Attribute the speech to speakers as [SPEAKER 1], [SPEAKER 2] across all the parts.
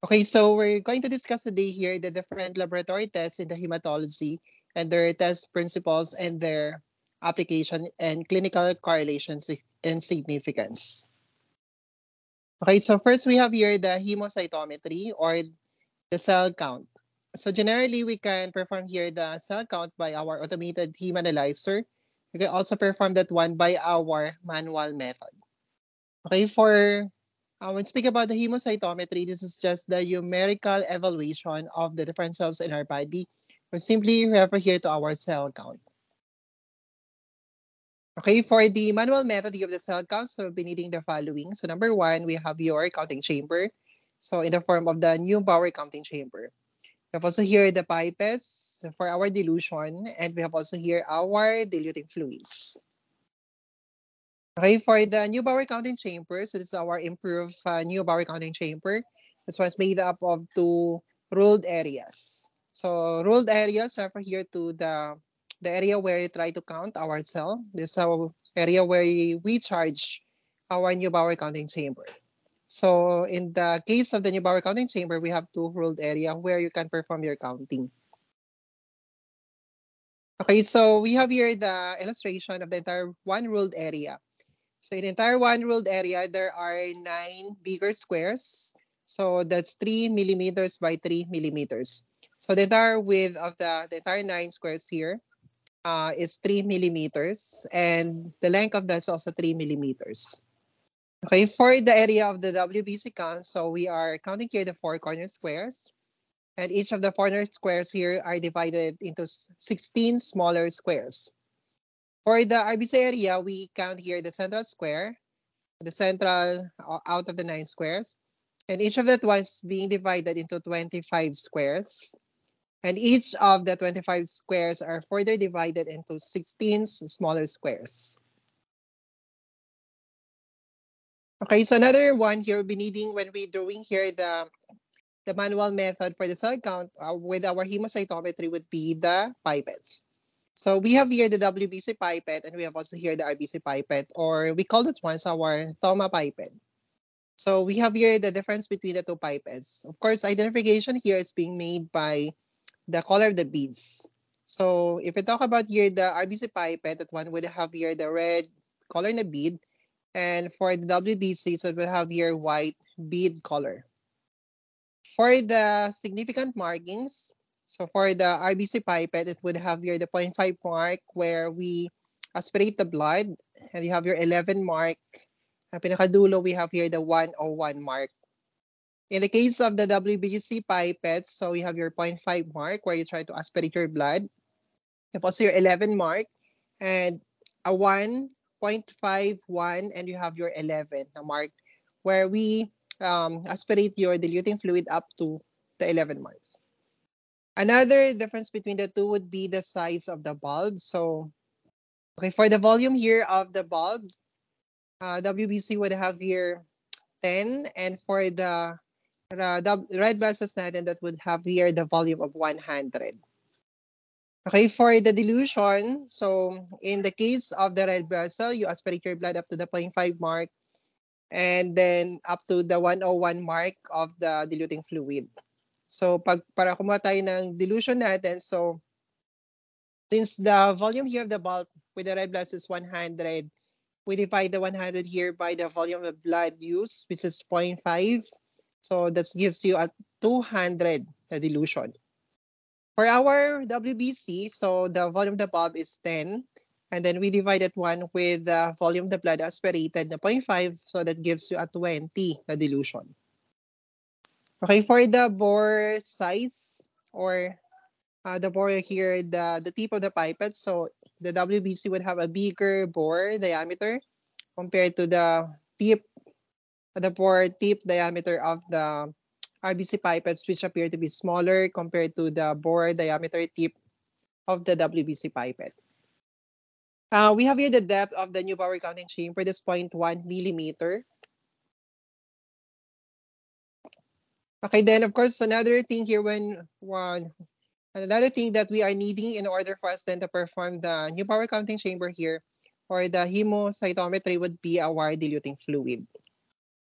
[SPEAKER 1] Okay, so we're going to discuss today here the different laboratory tests in the hematology and their test principles and their application and clinical correlations and significance. Okay, so first we have here the hemocytometry or the cell count. So generally, we can perform here the cell count by our automated heme analyzer. We can also perform that one by our manual method. Okay, when speak about the hemocytometry, this is just the numerical evaluation of the different cells in our body. We simply refer here to our cell count. Okay, for the manual method, you have the cell count, so we'll be needing the following. So number one, we have your counting chamber. So in the form of the Neubauer counting chamber. We have also here the pipettes for our dilution, and we have also here our diluting fluids. Okay, for the Neubauer counting chamber, so this is our improved Neubauer counting chamber. This was made up of two ruled areas. So ruled areas refer here to the area where you try to count our cell. This is our area where we charge our Neubauer counting chamber. So in the case of the Neubauer counting chamber, we have two ruled area where you can perform your counting. Okay, so we have here the illustration of the entire one ruled area. So in the entire one ruled area, there are 9 bigger squares. So that's 3 millimeters by 3 millimeters. So the entire width of the entire 9 squares here is 3 millimeters. And the length of that is also 3 millimeters. Okay, for the area of the WBC count, so we are counting here the 4 corner squares. And each of the corner squares here are divided into 16 smaller squares. For the RBC area, we count here the central square, the central out of the 9 squares. And each of that was being divided into 25 squares. And each of the 25 squares are further divided into 16 smaller squares. Okay, so another one here we'll be needing when we're doing here the manual method for the cell count with our hemocytometry would be the pipettes. So we have here the WBC pipette and we have also here the RBC pipette, or we call it once our Thoma pipette. So we have here the difference between the two pipettes. Of course, identification here is being made by the color of the beads. So if we talk about here the RBC pipette, that one would have here the red color in the bead. And for the WBC, so it will have here white bead color. For the significant markings, so for the RBC pipette, it would have here the 0.5 mark where we aspirate the blood. And you have your 11 mark. Ang pinakadulo, we have here the 101 mark. In the case of the WBC pipettes, so you have your 0.5 mark where you try to aspirate your blood. You have also your 11 mark and a 1.51, and you have your 11 na mark where we aspirate your diluting fluid up to the 11 marks. Another difference between the two would be the size of the bulb. So, okay, for the volume here of the bulbs, WBC would have here 10, and for the red blood cells natin, that would have here the volume of 100. Okay, for the dilution, so in the case of the red blood cell, you aspirate your blood up to the 0.5 mark and then up to the 101 mark of the diluting fluid. So para kumuha tayo ng dilution natin, so since the volume here of the bulb with the red blood cells is 100, we divide the 100 here by the volume of blood used, which is 0.5. So that gives you a 200 dilution. For our WBC, so the volume of the bulb is 10. And then we divide that one with the volume of the blood aspirated na 0.5. So that gives you a 20 na dilution. Okay, for the bore size or the bore here, the tip of the pipette. So the WBC would have a bigger bore diameter compared to the bore tip diameter of the RBC pipettes, which appear to be smaller compared to the bore diameter tip of the WBC pipette. We have here the depth of the Neubauer counting chamber, this 0.1 millimeter. Okay, then of course, another thing here another thing that we are needing in order for us then to perform the Neubauer counting chamber here or the hemocytometry would be our diluting fluid.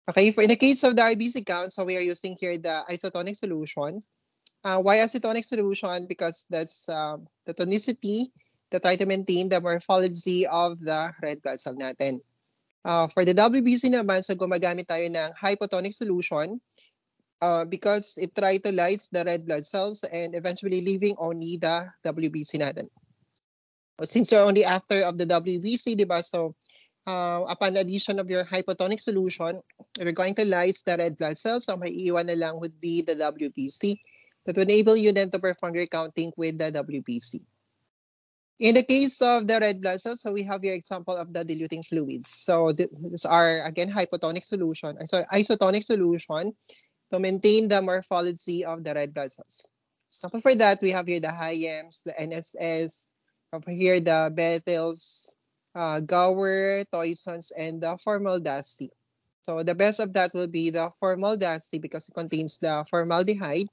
[SPEAKER 1] Okay, for in the case of the RBC count, so we are using here the isotonic solution. Why isotonic solution? Because that's the tonicity that try to maintain the morphology of the red blood cell natin. For the WBC naman, so gumagamit tayo ng hypotonic solution because it try to lyse the red blood cells and eventually leaving only the WBC natin. Since you're only after of the WBC, di ba? So upon addition of your hypotonic solution, you're going to lyse the red blood cells. So may iiwan na lang would be the WBC that would enable you then to perform your counting with the WBC. In the case of the red blood cells, so we have your example of the diluting fluids. So these are again hypotonic solution, sorry, isotonic solution to maintain the morphology of the red blood cells. Example for that, we have here the HIAMs, the NSS, over here the Bethels, Gower, Toysons, and the formaldacty. So the best of that will be the formaldacty because it contains the formaldehyde.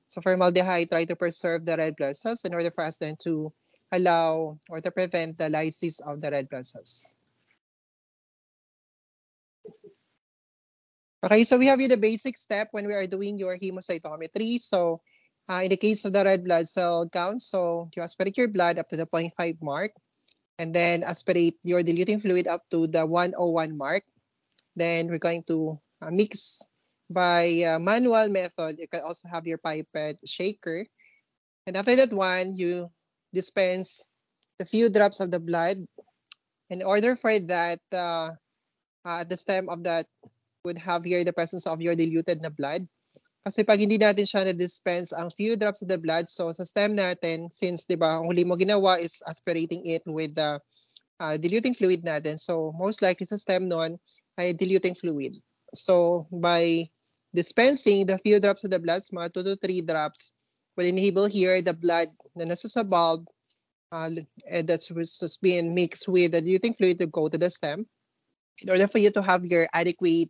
[SPEAKER 1] So formaldehyde try to preserve the red blood cells in order for us then to allow or to prevent the lysis of the red blood cells. Okay, so we have here the basic step when we are doing your hemocytometry. So in the case of the red blood cell count, so you aspirate your blood up to the 0.5 mark and then aspirate your diluting fluid up to the 101 mark. Then we're going to mix by manual method. You can also have your pipette shaker. And after that one, you dispense a few drops of the blood. In order for that, at the stem of that would have here the presence of your diluted na blood. Kasi pag hindi natin siya na-dispense ang few drops of the blood, so sa stem natin, since di ba, ang huli mo ginawa is aspirating it with the diluting fluid natin. So most likely sa stem nun ay diluting fluid. So by dispensing the few drops of the blood, mga 2 to 3 drops, will enable here the blood na nasa sa bulb that's being mixed with the diluting fluid to go to the stem in order for you to have your adequate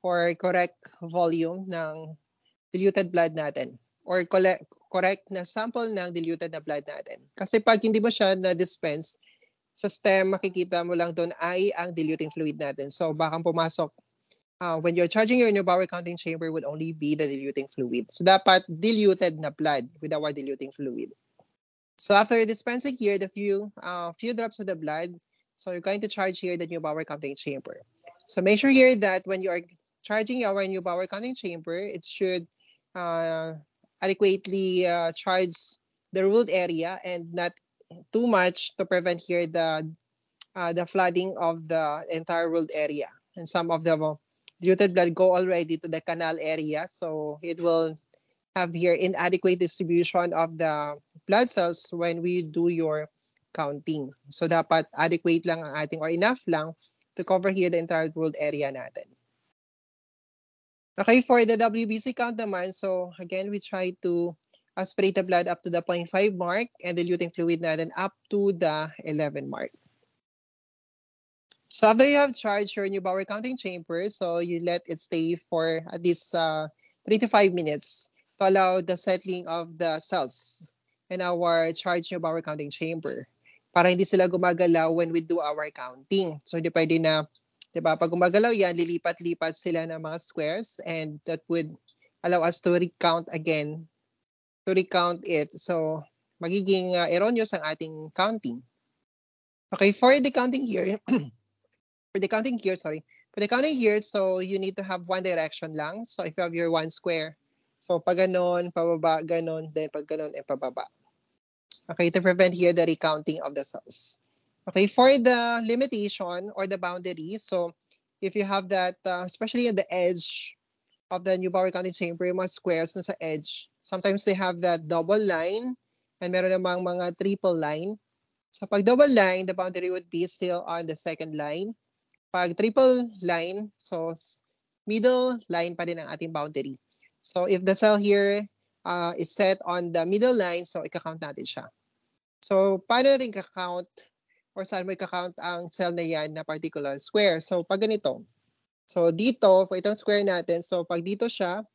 [SPEAKER 1] or correct volume ng diluted blood natin or correct na sample ng diluted na blood natin. Kasi pag hindi mo siya na-dispense, sa stem, makikita mo lang doon ay ang diluting fluid natin. So baka pumasok, when you're charging your Neubauer counting chamber would only be the diluting fluid. So dapat diluted na blood with our diluting fluid. So after dispensing here the few drops of the blood, so you're going to charge here the Neubauer counting chamber. So make sure here that when you are charging our Neubauer counting chamber, it should adequately charge the ruled area and not too much to prevent here the flooding of the entire ruled area. And some of the diluted blood go already to the canal area, so it will have here inadequate distribution of the blood cells when we do your counting. So dapat adequate lang ang ating or enough lang to cover here the entire ruled area natin. Okay, for the WBC count naman, so again, we try to aspirate the blood up to the 0.5 mark and diluting fluid natin up to the 11 mark. So after you have charged your Neubauer counting chamber, so you let it stay for at least 3 to 5 minutes to allow the settling of the cells in our charged Neubauer counting chamber para hindi sila gumagalaw when we do our counting. So hindi pwede na, diba, pag gumagalaw yan, lilipat-lipat sila ng mga squares and that would allow us to recount again, to recount it. So magiging erroneous ang ating counting. Okay, for the counting here, for the counting here, so you need to have one direction lang. So if you have your one square, so pag ganon, pababa, ganon, then pag ganon, pababa. Okay, to prevent here the recounting of the cells. Okay, for the limitation or the boundary, so if you have that, especially at the edge of the Neubauer counting chamber, yung mga squares na sa edge, sometimes they have that double line and meron namang mga triple line. So pag double line, the boundary would be still on the second line. Pag triple line, so middle line pa din ang ating boundary. So if the cell here is set on the middle line, so ika-count natin siya. So paano natin ika-count or saan mo ika-count ang cell na yan na particular square? So pag ganito, so dito, for itong square natin, so pag dito siya,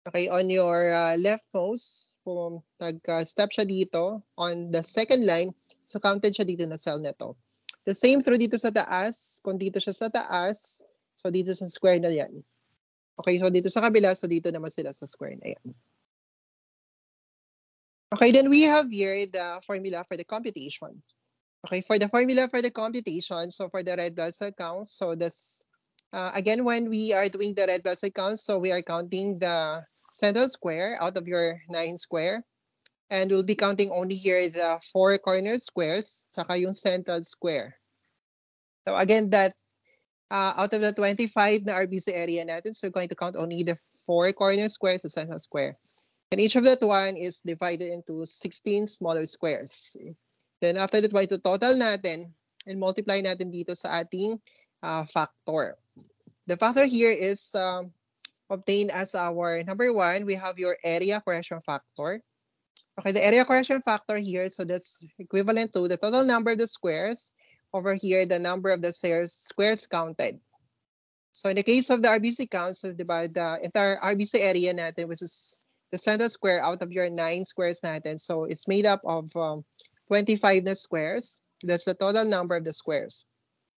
[SPEAKER 1] okay, on your leftmost, kung nag-step siya dito, on the second line, so counted siya dito na cell na to. The same through dito sa taas, kung dito siya sa taas, So dito sa square na yan. Okay, so dito sa kabila, so dito naman sila sa square na yan. Okay, then we have here the formula for the computation. Okay, for the formula for the computation, so for the red blood cell count, so this, again, when we are doing the red blood cell count, so we are counting the central square out of your 9 square. And we'll be counting only here the 4 corner squares, saka yung central square. So again, that out of the 25 na RBC area natin, so we're going to count only the 4 corner squares of central square. And each of that one is divided into 16 smaller squares. Then after that, ito total natin and multiply natin dito sa ating factor. The factor here is obtained as our number 1. We have your area correction factor. Okay, the area correction factor here, so that's equivalent to the total number of the squares over here, the number of the squares counted. So in the case of the RBC count, so divide the entire RBC area natin, which is the central square out of your 9 squares natin. So it's made up of 25 na squares. That's the total number of the squares.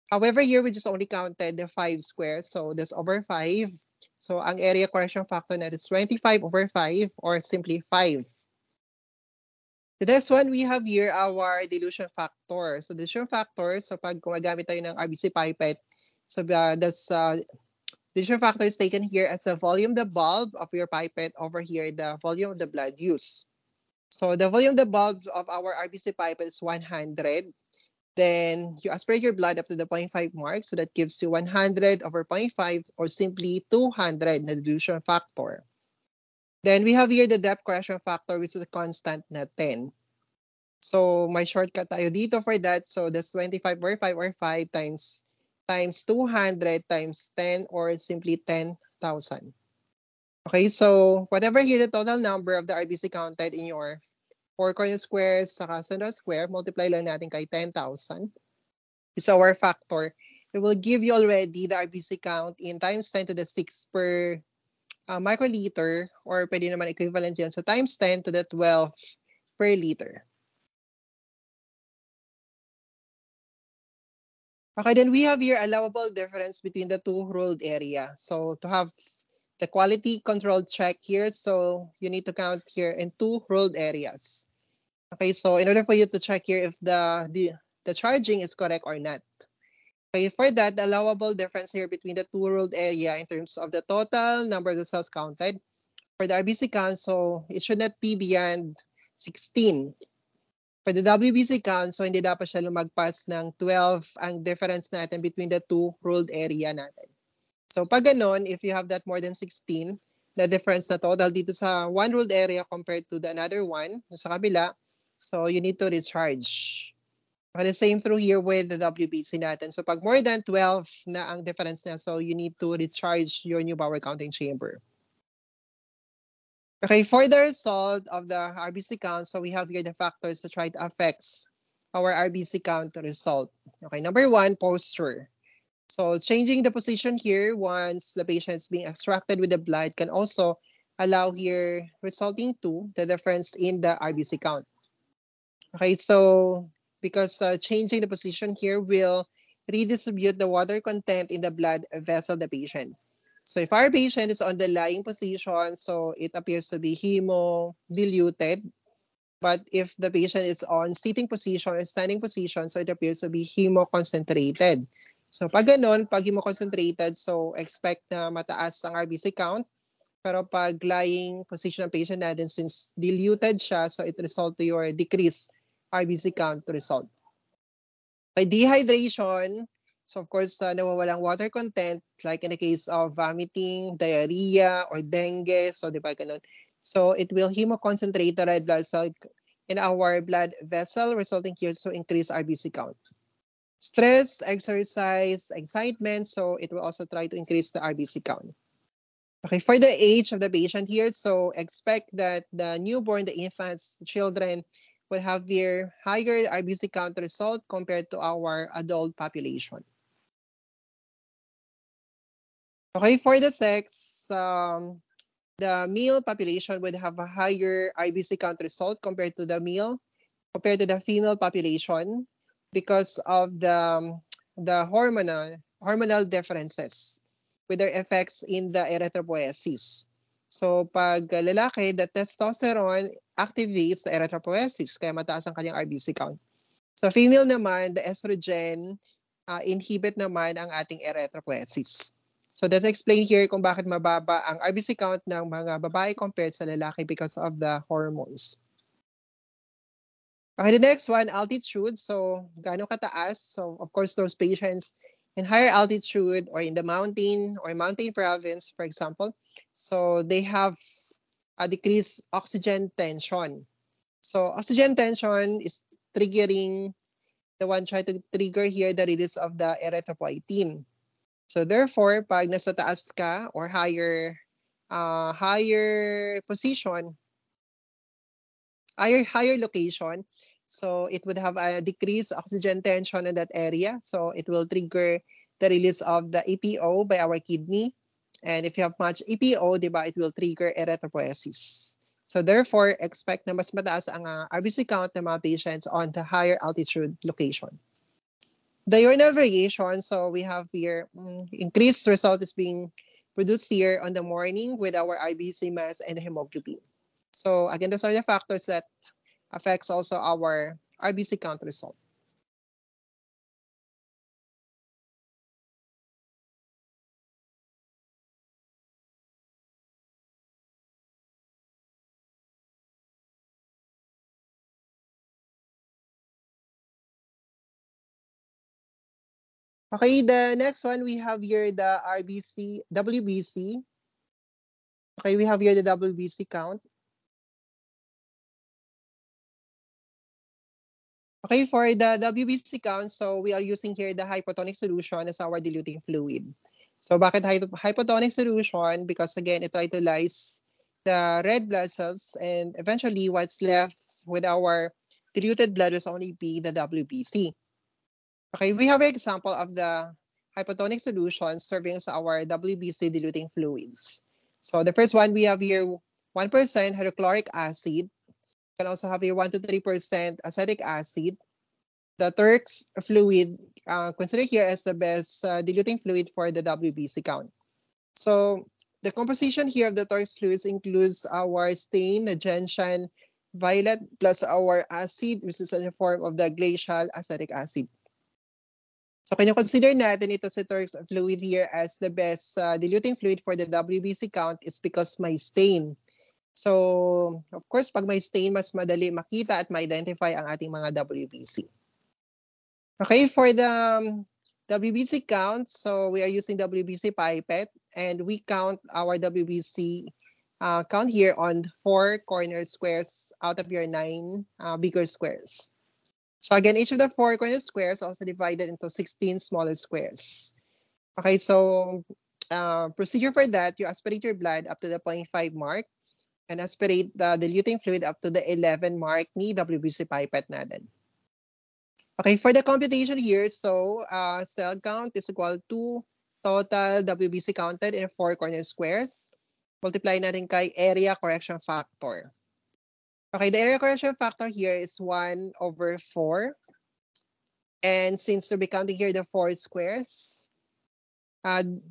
[SPEAKER 1] However, here we just only counted the 5 squares. So that's over 5. So ang area correction factor natin is 25 over 5 or simply 5. The next one, we have here our dilution factor. So dilution factor, so pag gumagamit tayo ng RBC pipette, so that's dilution factor is taken here as the volume of the bulb of your pipette over here, the volume of the blood used. So the volume of the bulb of our RBC pipette is 100. Then you aspirate your blood up to the 0.5 mark. So that gives you 100 over 0.5 or simply 200 na dilution factor. Then we have here the depth correction factor, which is a constant na 10. So may shortcut tayo dito for that. So that's 25 over 5 or 5 times 200 times 10 or simply 10,000. Okay, so whatever here the total number of the RBC counted in your 4 corner squares saka central square, multiply lang natin kay 10,000. It's our factor. It will give you already the RBC count in times 10 to the 6 per microliter, or pwede naman equivalent yan sa times 10 to the 12 per liter. Okay, then we have here allowable difference between the two ruled area. So to have the quality control check here, so you need to count here in 2 ruled areas. Okay, so in order for you to check here if the charging is correct or not. Okay, for that, the allowable difference here between the 2 ruled area in terms of the total number of the cells counted for the RBC count, so it should not be beyond 16. For the WBC count, so hindi dapat siya lumagpas ng 12 ang difference natin between the 2 ruled area natin. So pag ganon, if you have that more than 16, the difference na total dito sa 1 ruled area compared to the another one, sa kabila, so you need to recharge. Okay, the same through here with the WBC natin. So pag more than 12 na ang difference niya, so you need to recharge your new power counting chamber. Okay, for the result of the RBC count, so we have here the factors that try to affect our RBC count result. Okay, number 1, posture. So changing the position here once the patient is being extracted with the blood can also allow here resulting to the difference in the RBC count. Okay, so because changing the position here will redistribute the water content in the blood vessel of the patient. So if our patient is on the lying position, so it appears to be hemodiluted. But if the patient is on sitting position or standing position, so it appears to be hemoconcentrated. So pag ganun, pag hemoconcentrated, so expect na mataas ang RBC count. Pero pag lying position ng patient natin, since diluted siya, so it result to your decreased RBC count result. By dehydration, so of course, nawawalang water content, like in the case of vomiting, diarrhea, or dengue, so di ba ganun? So it will hemoconcentrate the red blood cell in our blood vessel, resulting here to increase RBC count. Stress, exercise, excitement, so it will also try to increase the RBC count. Okay, for the age of the patient here, so expect that the newborn, the infants, the children will have their higher RBC count result compared to our adult population. Okay, for the sex, the male population would have a higher RBC count result compared to the female population because of the hormonal differences. with their effects in the erythropoiesis. So pag lalaki, the testosterone activates the erythropoiesis, kaya mataas ang kanyang RBC count. Sa female naman, the estrogen inhibit naman ang ating erythropoiesis. So that's explained here kung bakit mababa ang RBC count ng mga babae compared sa lalaki because of the hormones. Okay, the next one, altitude. So, gaano kataas? So, of course, those patients in higher altitude or in the mountain or mountain province, for example, so they have a decreased oxygen tension. So, oxygen tension is triggering, the one trying to trigger here the release of the erythropoietin. So, therefore, pag nasa taas ka or higher position, higher location, so it would have a decreased oxygen tension in that area. So it will trigger the release of the EPO by our kidney. And if you have much EPO, diba, it will trigger erythropoiesis. So therefore, expect na mas mataas ang RBC count ng mga patients on the higher altitude location. The urinary variation, so we have here, increased result is being produced here on the morning with our RBC mass and hemoglobin. So again, those are the factors that affects also our RBC count result. Okay, the next one we have here the WBC. Okay, we have here the WBC count. Okay, for the WBC count, so we are using here the hypotonic solution as our diluting fluid. So bakit hypotonic solution? Because again, it tries to lyse the red blood cells, and eventually what's left with our diluted blood will only be the WBC. Okay, we have an example of the hypotonic solution serving as our WBC diluting fluids. So the first one we have here 1% hydrochloric acid. Can also have here 1 to 3% acetic acid. The Turks fluid considered here as the best diluting fluid for the WBC count. So the composition here of the Turks fluids includes our stain, the gentian violet, plus our acid, which is in the form of the glacial acetic acid. So kino-consider natin ito sa Turks fluid here as the best diluting fluid for the WBC count is because may stain. So, of course, pag may stain, mas madali makita at ma-identify ang ating mga WBC. Okay, for the WBC count, so we are using WBC pipette and we count our WBC count here on 4 corner squares out of your 9 bigger squares. So again, each of the 4 corner squares also divided into 16 smaller squares. Okay, so procedure for that, you aspirate your blood up to the 0.5 mark and aspirate the diluting fluid up to the 11 mark ni WBC pipette natin. Okay, for the computation here, so cell count is equal to total WBC counted in 4 corner squares. Multiply natin kay area correction factor. Okay, the area correction factor here is 1 over 4. And since we'll be counting here the 4 squares,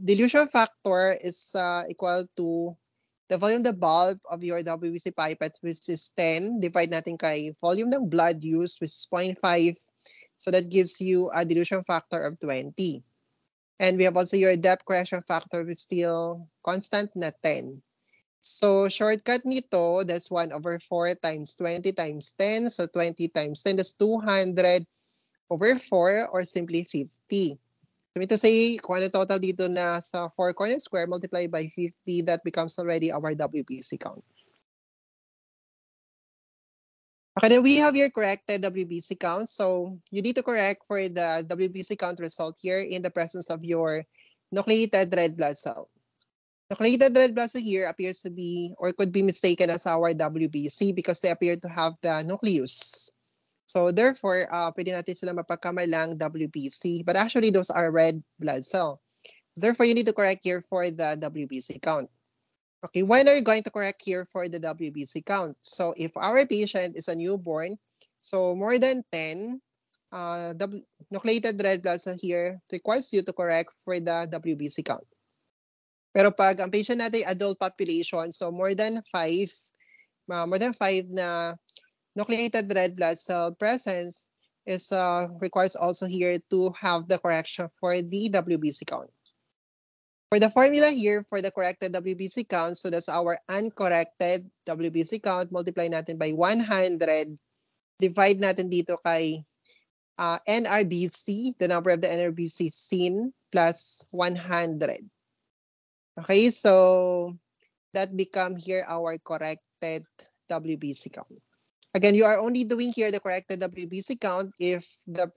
[SPEAKER 1] dilution factor is equal to the volume of the bulb of your WBC pipette, which is 10. Divide natin kay volume ng blood used, which is 0.5. So that gives you a dilution factor of 20. And we have also your depth correction factor, which is still constant na 10. So shortcut nito, that's 1 over 4 times 20 times 10. So 20 times 10, that's 200 over 4 or simply 50. So mean to say, kung ano total dito na sa 4 corner square multiplied by 50, that becomes already our WBC count. Okay, then we have your corrected WBC count. So you need to correct for the WBC count result here in the presence of your nucleated red blood cell. Nucleated red blood cell here appears to be or could be mistaken as our WBC because they appear to have the nucleus. So therefore, pwede natin sila mapagkamalang WBC. But actually, those are red blood cell. Therefore, you need to correct here for the WBC count. Okay, when are you going to correct here for the WBC count? So if our patient is a newborn, so more than 10, nucleated red blood cell here requires you to correct for the WBC count. Pero pag ang patient natin adult population, so more than 5 na nucleated red blood cell presence is requires also here to have the correction for the WBC count. For the formula here for the corrected WBC count, so that's our uncorrected WBC count, multiply natin by 100, divide natin dito kay NRBC, the number of the NRBC seen, plus 100. Okay, so that become here our corrected WBC count. Again, you are only doing here the corrected WBC count if the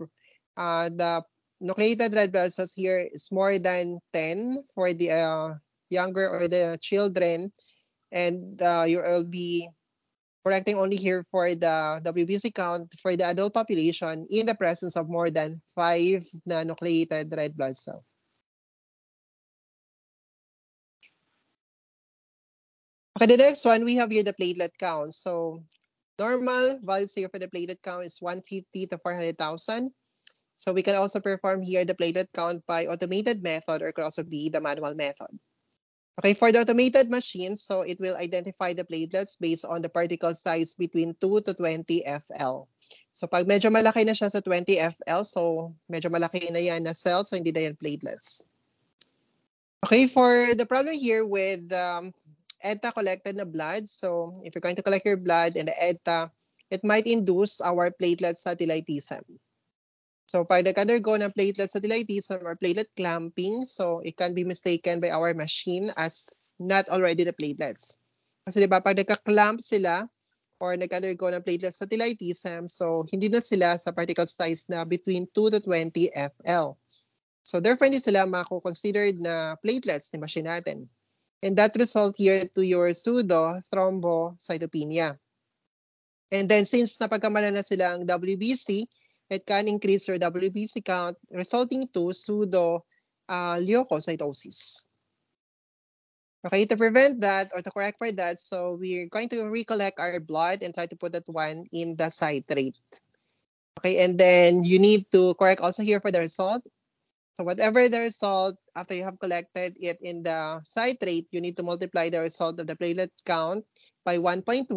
[SPEAKER 1] nucleated red blood cells here is more than 10 for the younger or the children, and you will be correcting only here for the WBC count for the adult population in the presence of more than 5 na nucleated red blood cell. Okay, the next one, we have here the platelet count. So normal values here for the platelet count is 150 to 400,000. So we can also perform here the platelet count by automated method, or it could also be the manual method. Okay, for the automated machine, so it will identify the platelets based on the particle size between 2 to 20 FL. So pag medyo malaki na siya sa 20 FL, so medyo malaki na yan na cells, so hindi na yan platelets. Okay, for the problem here with ETA collected na blood, so if you're going to collect your blood and the ETA, it might induce our platelet satellitism. So pag nag-undergo ng platelet satellitism or platelet clamping, so it can be mistaken by our machine as not already the platelets. Kasi diba, pag nagka-clamp sila or nag-undergo ng platelet satellitism, so hindi na sila sa particle size na between 2 to 20 FL. So therefore, hindi sila mako-considered na platelets ni machine natin. And that result here to your pseudo thrombocytopenia. And then since napagkamala na sila ang WBC, it can increase your WBC count, resulting to pseudo leukocytosis. Okay, to prevent that or to correct for that, so we're going to recollect our blood and try to put that one in the citrate. Okay, and then you need to correct also here for the result. So whatever the result, after you have collected it in the citrate, you need to multiply the result of the platelet count by 1.1.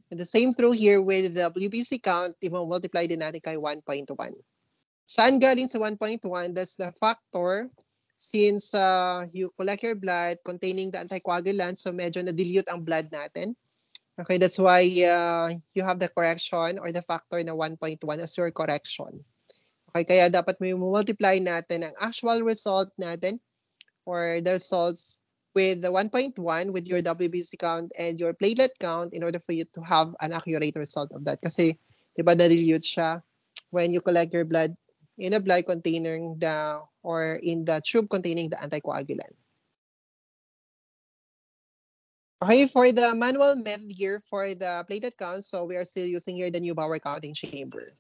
[SPEAKER 1] And the same through here with the WBC count, i-multiply din natin kay 1.1. Saan galing sa 1.1? That's the factor since you collect your blood containing the anticoagulant, so medyo na-dilute ang blood natin. Okay, that's why you have the correction or the factor na 1.1 as your correction. Okay, kaya dapat may multiply natin ang actual result natin or the results with the 1.1 with your WBC count and your platelet count in order for you to have an accurate result of that. Kasi, di ba, na-dilute siya when you collect your blood in a blood containing the, or in the tube containing the anticoagulant. Okay, for the manual method here for the platelet count, so we are still using here the Neubauer counting chamber.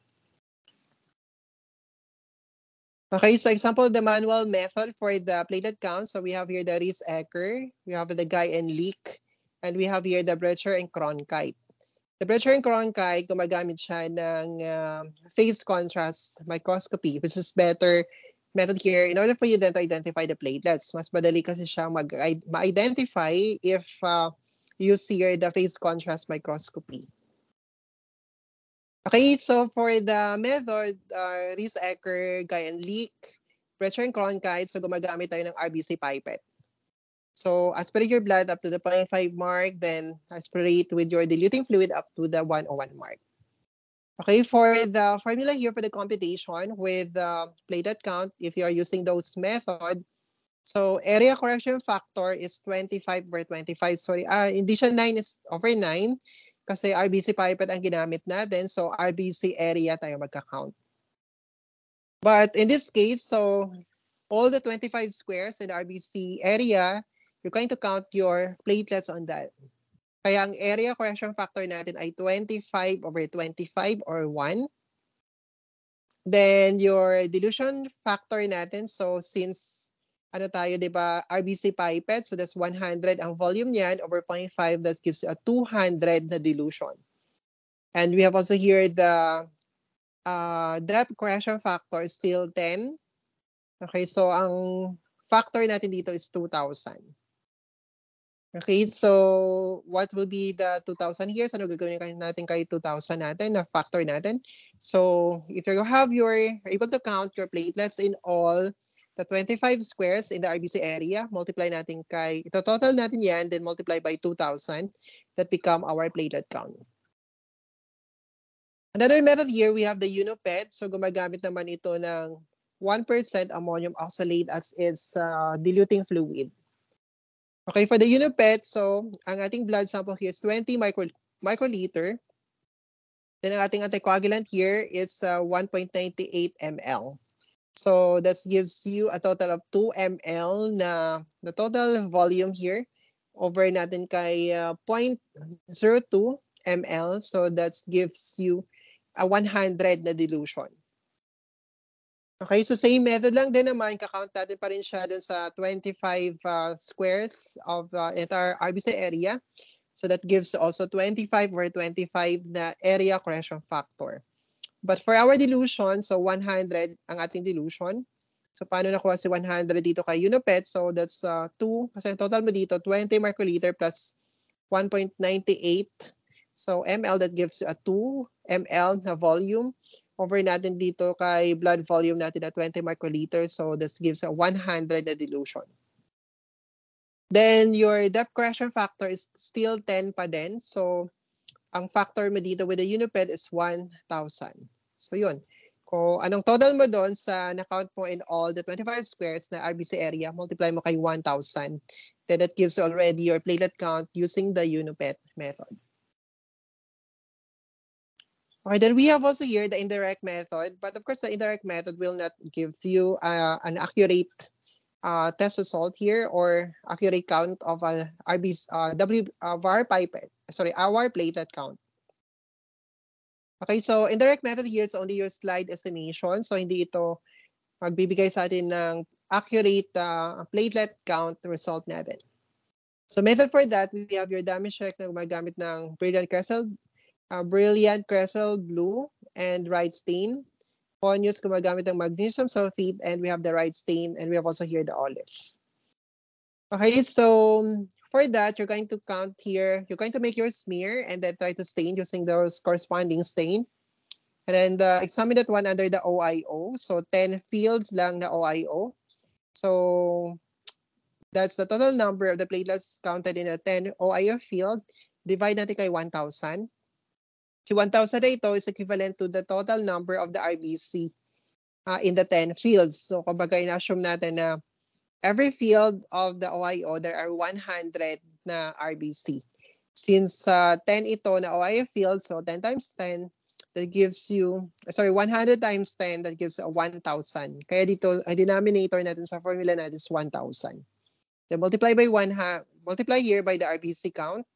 [SPEAKER 1] Okay, so example, the manual method for the platelet count. So we have here the Rees-Ecker, we have the Guy and Leek, and we have here the Brecher and Cronkite. The Brecher and Cronkite, gumagamit siya ng phase contrast microscopy, which is better method here in order for you then to identify the platelets. Mas madali kasi siya ma-identify if you see here the phase contrast microscopy. Okay, so for the method, Rees-Ecker, Guy and Leek, Brecher and Cronkite, so gumagamit tayo ng RBC pipette. So aspirate your blood up to the 0.5 mark, then aspirate with your diluting fluid up to the 101 mark. Okay, for the formula here for the computation with the platelet count, if you are using those method, so area correction factor is 25 over 25. Sorry, hindi siya 9 is over 9. Kasi RBC pipette ang ginamit natin, so RBC area tayo magka-count. But in this case, so all the 25 squares in RBC area, you're going to count your platelets on that. Kaya ang area correction factor natin ay 25 over 25 or 1. Then your dilution factor natin, so since ano tayo, di ba, RBC pipette, so that's 100 ang volume niyan over 0.5, that gives you a 200 na dilution. And we have also here the depth correction factor is still 10. Okay, so ang factor natin dito is 2,000. Okay, so what will be the 2,000 here? So ano gagawin natin kay 2,000 natin, na factor natin? So if you have able to count your platelets in all the 25 squares in the RBC area, multiply natin ito total natin yan, then multiply by 2,000, that become our platelet count. Another method here, we have the UNOPET. So gumagamit naman ito ng 1% ammonium oxalate as its diluting fluid. Okay, for the UNOPET, so ang ating blood sample here is 20 microliter. Then ang ating anticoagulant here is 1.98 ml. So that gives you a total of 2 ml na the total volume here over natin kay 0.02 ml. So that gives you a 100 na dilution. Okay, so same method lang din naman, kakount natin pa rin siya dun sa 25 squares of entire RBC area. So that gives also 25 over 25 na area correction factor. But for our dilution, so 100 ang ating dilution. So paano nakuha si 100 dito kay UNOPET? So that's 2, kasi total mo dito, 20 microliter plus 1.98. So ml, that gives you a 2 ml na volume. Over natin dito kay blood volume natin na 20 microliters. So this gives a 100 na dilution. Then your depth correction factor is still 10 pa din. So ang factor mo dito with the UNOPET is 1,000. So yun. Kung anong total mo doon sa na-count mo in all the 25 squares na RBC area, multiply mo kay 1,000. Then that gives you already your platelet count using the UNOPET method. Okay, then we have also here the indirect method, but of course the indirect method will not give you an accurate test result here or accurate count of our platelet count. Okay, so indirect method here is only your slide estimation, so hindi ito magbibigay sa atin ng accurate platelet count result natin. So method for that, we have your damage check na gumagamit ng Brilliant Crescel Blue and Right Stain. Ponius gumagamit ng magnesium sulfate, and we have the Right Stain, and we have also here the olive. Okay, so for that, you're going to count here, you're going to make your smear and then try to stain using those corresponding stain. And then examine that one under the OIO. So 10 fields lang na OIO. So that's the total number of the platelets counted in a 10 OIO field. Divide natin kay 1,000. Si 1,000 na ito is equivalent to the total number of the RBC in the 10 fields. So kumbaga in-assume natin na every field of the OIO, there are 100 na RBC. Since 10 ito na OIO field, so 10 times 10, that gives you, 100 times 10, that gives 1,000. Kaya dito, ang denominator natin sa formula natin is 1,000. Then multiply here by the RBC count.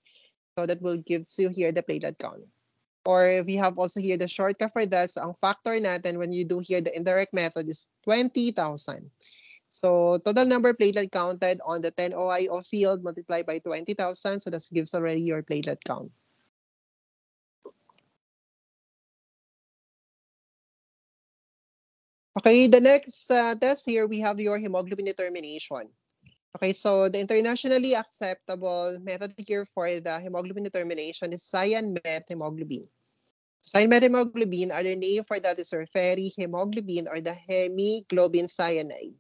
[SPEAKER 1] So that will give you here the platelet count. Or we have also here the shortcut for that. So ang factor natin when you do here the indirect method is 20,000. So total number platelet counted on the 10 OIO field multiplied by 20,000. So that gives already your platelet count. Okay, the next test here, we have your hemoglobin determination. Okay, so the internationally acceptable method here for the hemoglobin determination is cyan-met hemoglobin. Cyan-met hemoglobin, other name for that is ferri hemoglobin or the hemoglobin cyanide.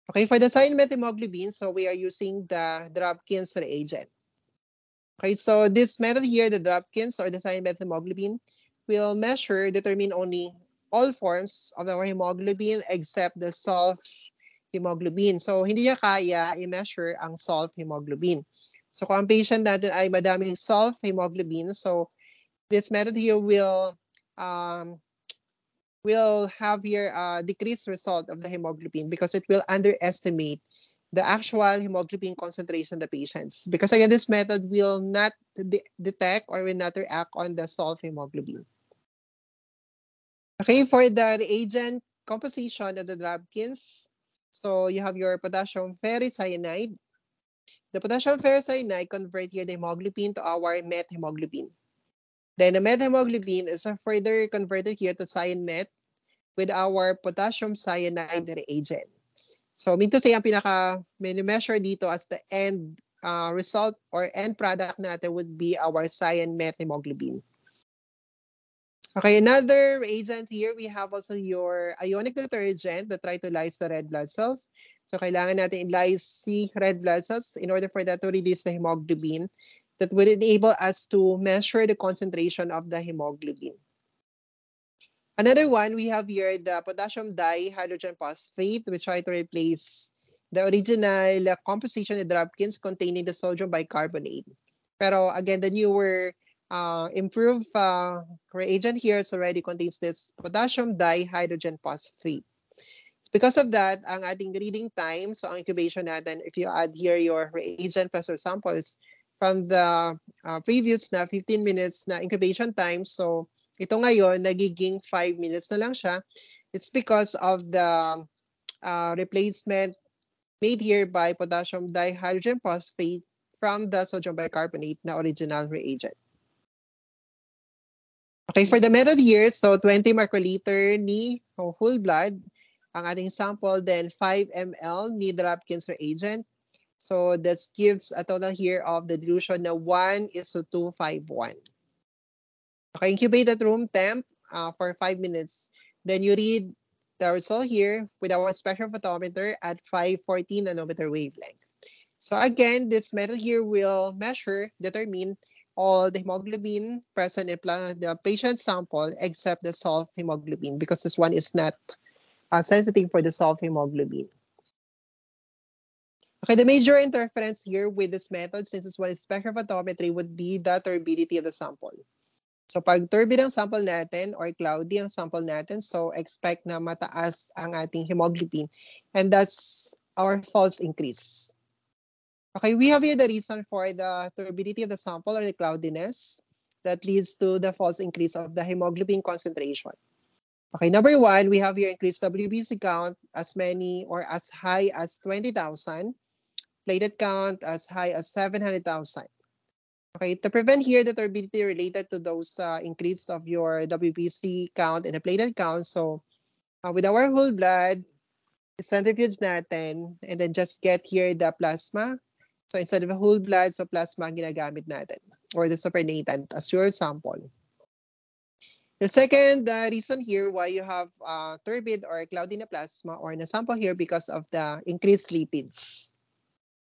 [SPEAKER 1] Okay, for the cyan-met hemoglobin, so we are using the Drapkins reagent. Okay, so this method here, the Drapkins or the cyan-met hemoglobin, will determine only all forms of our hemoglobin except the sulf hemoglobin. So, hindi niya kaya i-measure ang sulf hemoglobin. So, kung ang patient natin ay madaming sulf hemoglobin, so this method here will have here a decreased result of the hemoglobin because it will underestimate the actual hemoglobin concentration of the patients. Because again, this method will not detect or will not react on the sulf hemoglobin. Okay, for the reagent composition of the Drapkins, so you have your potassium ferricyanide. The potassium ferricyanide convert here the hemoglobin to our met hemoglobin. Then the met hemoglobin is further converted here to cyan-met with our potassium cyanide reagent. So, mean to say, ang pinaka-measure dito as the end result or end product natin would be our cyan-methemoglobin. Okay, another reagent here, we have also your ionic detergent that try to lyse the red blood cells. So, kailangan natin lyse si red blood cells in order for that to release the hemoglobin that would enable us to measure the concentration of the hemoglobin. Another one, we have here the potassium dihydrogen phosphate, which try to replace the original composition of Drapkins containing the sodium bicarbonate. Pero again, the newer improved reagent here already contains this potassium dihydrogen phosphate. Because of that, ang ating reading time, so ang incubation natin, if you add here your reagent plus your samples from the previous na 15 minutes na incubation time, so ito ngayon, nagiging 5 minutes na lang siya. It's because of the replacement made here by potassium dihydrogen phosphate from the sodium bicarbonate na original reagent. Okay, for the method here, so 20 microliter ni whole blood, ang ating sample, then 5 ml ni Drapkins reagent. So that gives a total here of the dilution na 1:251. Okay, incubate at room temp for 5 minutes. Then you read the result here with our spectrophotometer at 514 nanometer wavelength. So again, this method here will determine all the hemoglobin present in the patient sample except the salt hemoglobin because this one is not sensitive for the salt hemoglobin. Okay, the major interference here with this method, since this one is spectrophotometry, would be the turbidity of the sample. So pag turbid ang sample natin or cloudy ang sample natin, so expect na mataas ang ating hemoglobin. And that's our false increase. Okay, we have here the reason for the turbidity of the sample or the cloudiness that leads to the false increase of the hemoglobin concentration. Okay, number one, we have here increased WBC count as many or as high as 20,000, platelet count as high as 700,000. Okay, to prevent here the turbidity related to those increase of your WBC count and the platelet count, so with our whole blood, centrifuge natin, and then just get here the plasma. So instead of whole blood, so plasma ang ginagamit natin, or the supernatant as your sample. The second reason here why you have turbid or cloudy na plasma or na sample here because of the increased lipids.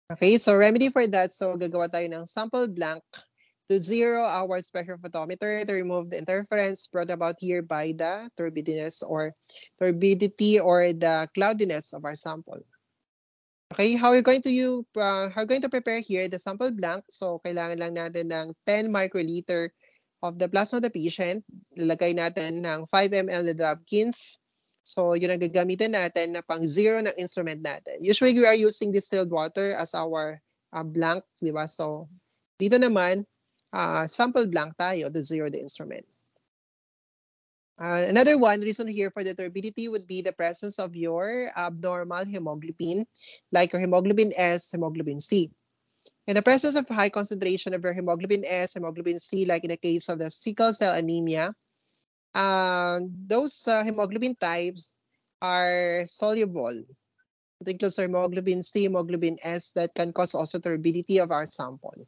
[SPEAKER 1] Okay, so remedy for that, so gagawa tayo ng sample blank to zero our spectrophotometer to remove the interference brought about here by the turbidity or the cloudiness of our sample. Okay, how are going to prepare here the sample blank? So kailangan lang natin ng 10 microliter of the plasma of the patient. Lalagay natin ng 5 ml na Drapkins. So, yun ang gagamitin natin na pang zero ng instrument natin. Usually, we are using distilled water as our blank, di ba? So, dito naman, sample blank tayo to zero the instrument. Another one reason here for the turbidity would be the presence of your abnormal hemoglobin, like your hemoglobin S, hemoglobin C. In the presence of high concentration of your hemoglobin S, hemoglobin C, like in the case of the sickle cell anemia, those hemoglobin types are soluble. It includes hemoglobin C, hemoglobin S that can cause also turbidity of our sample.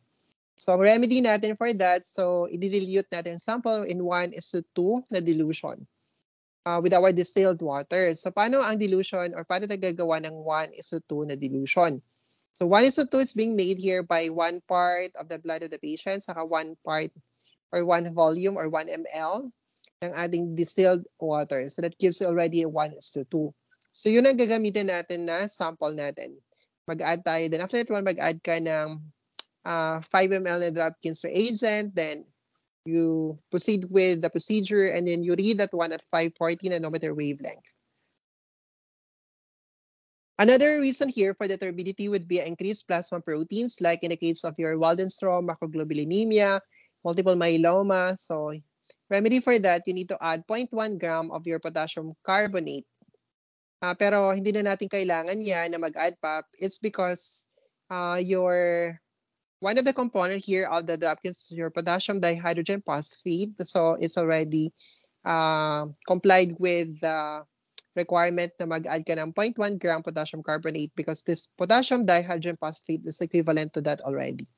[SPEAKER 1] So, ang remedy natin for that, so i-dilute natin sample in 1:2 na dilution with our distilled water. So, paano ang dilution or paano nagagawa ng 1:2 na dilution? So, 1:2 is being made here by 1 part of the blood of the patient, saka 1 part or 1 volume or 1 ml ng ating distilled water. So, that gives already a 1:2. So, yun ang gagamitin natin na sample natin. Mag-add tayo. Then, after that one, mag-add ka ng 5 ml na Drapkins reagent. Then, you proceed with the procedure and then you read that one at 540 nanometer wavelength. Another reason here for the turbidity would be increased plasma proteins, like in the case of your Waldenstrom, macroglobulinemia, multiple myeloma. So, remedy for that, you need to add 0.1 gram of your potassium carbonate. Pero hindi na natin kailangan yan na mag-add pa. It's because one of the component here of the Drapkins, your potassium dihydrogen phosphate. So, it's already complied with the requirement na mag-add ka ng 0.1 gram potassium carbonate because this potassium dihydrogen phosphate is equivalent to that already.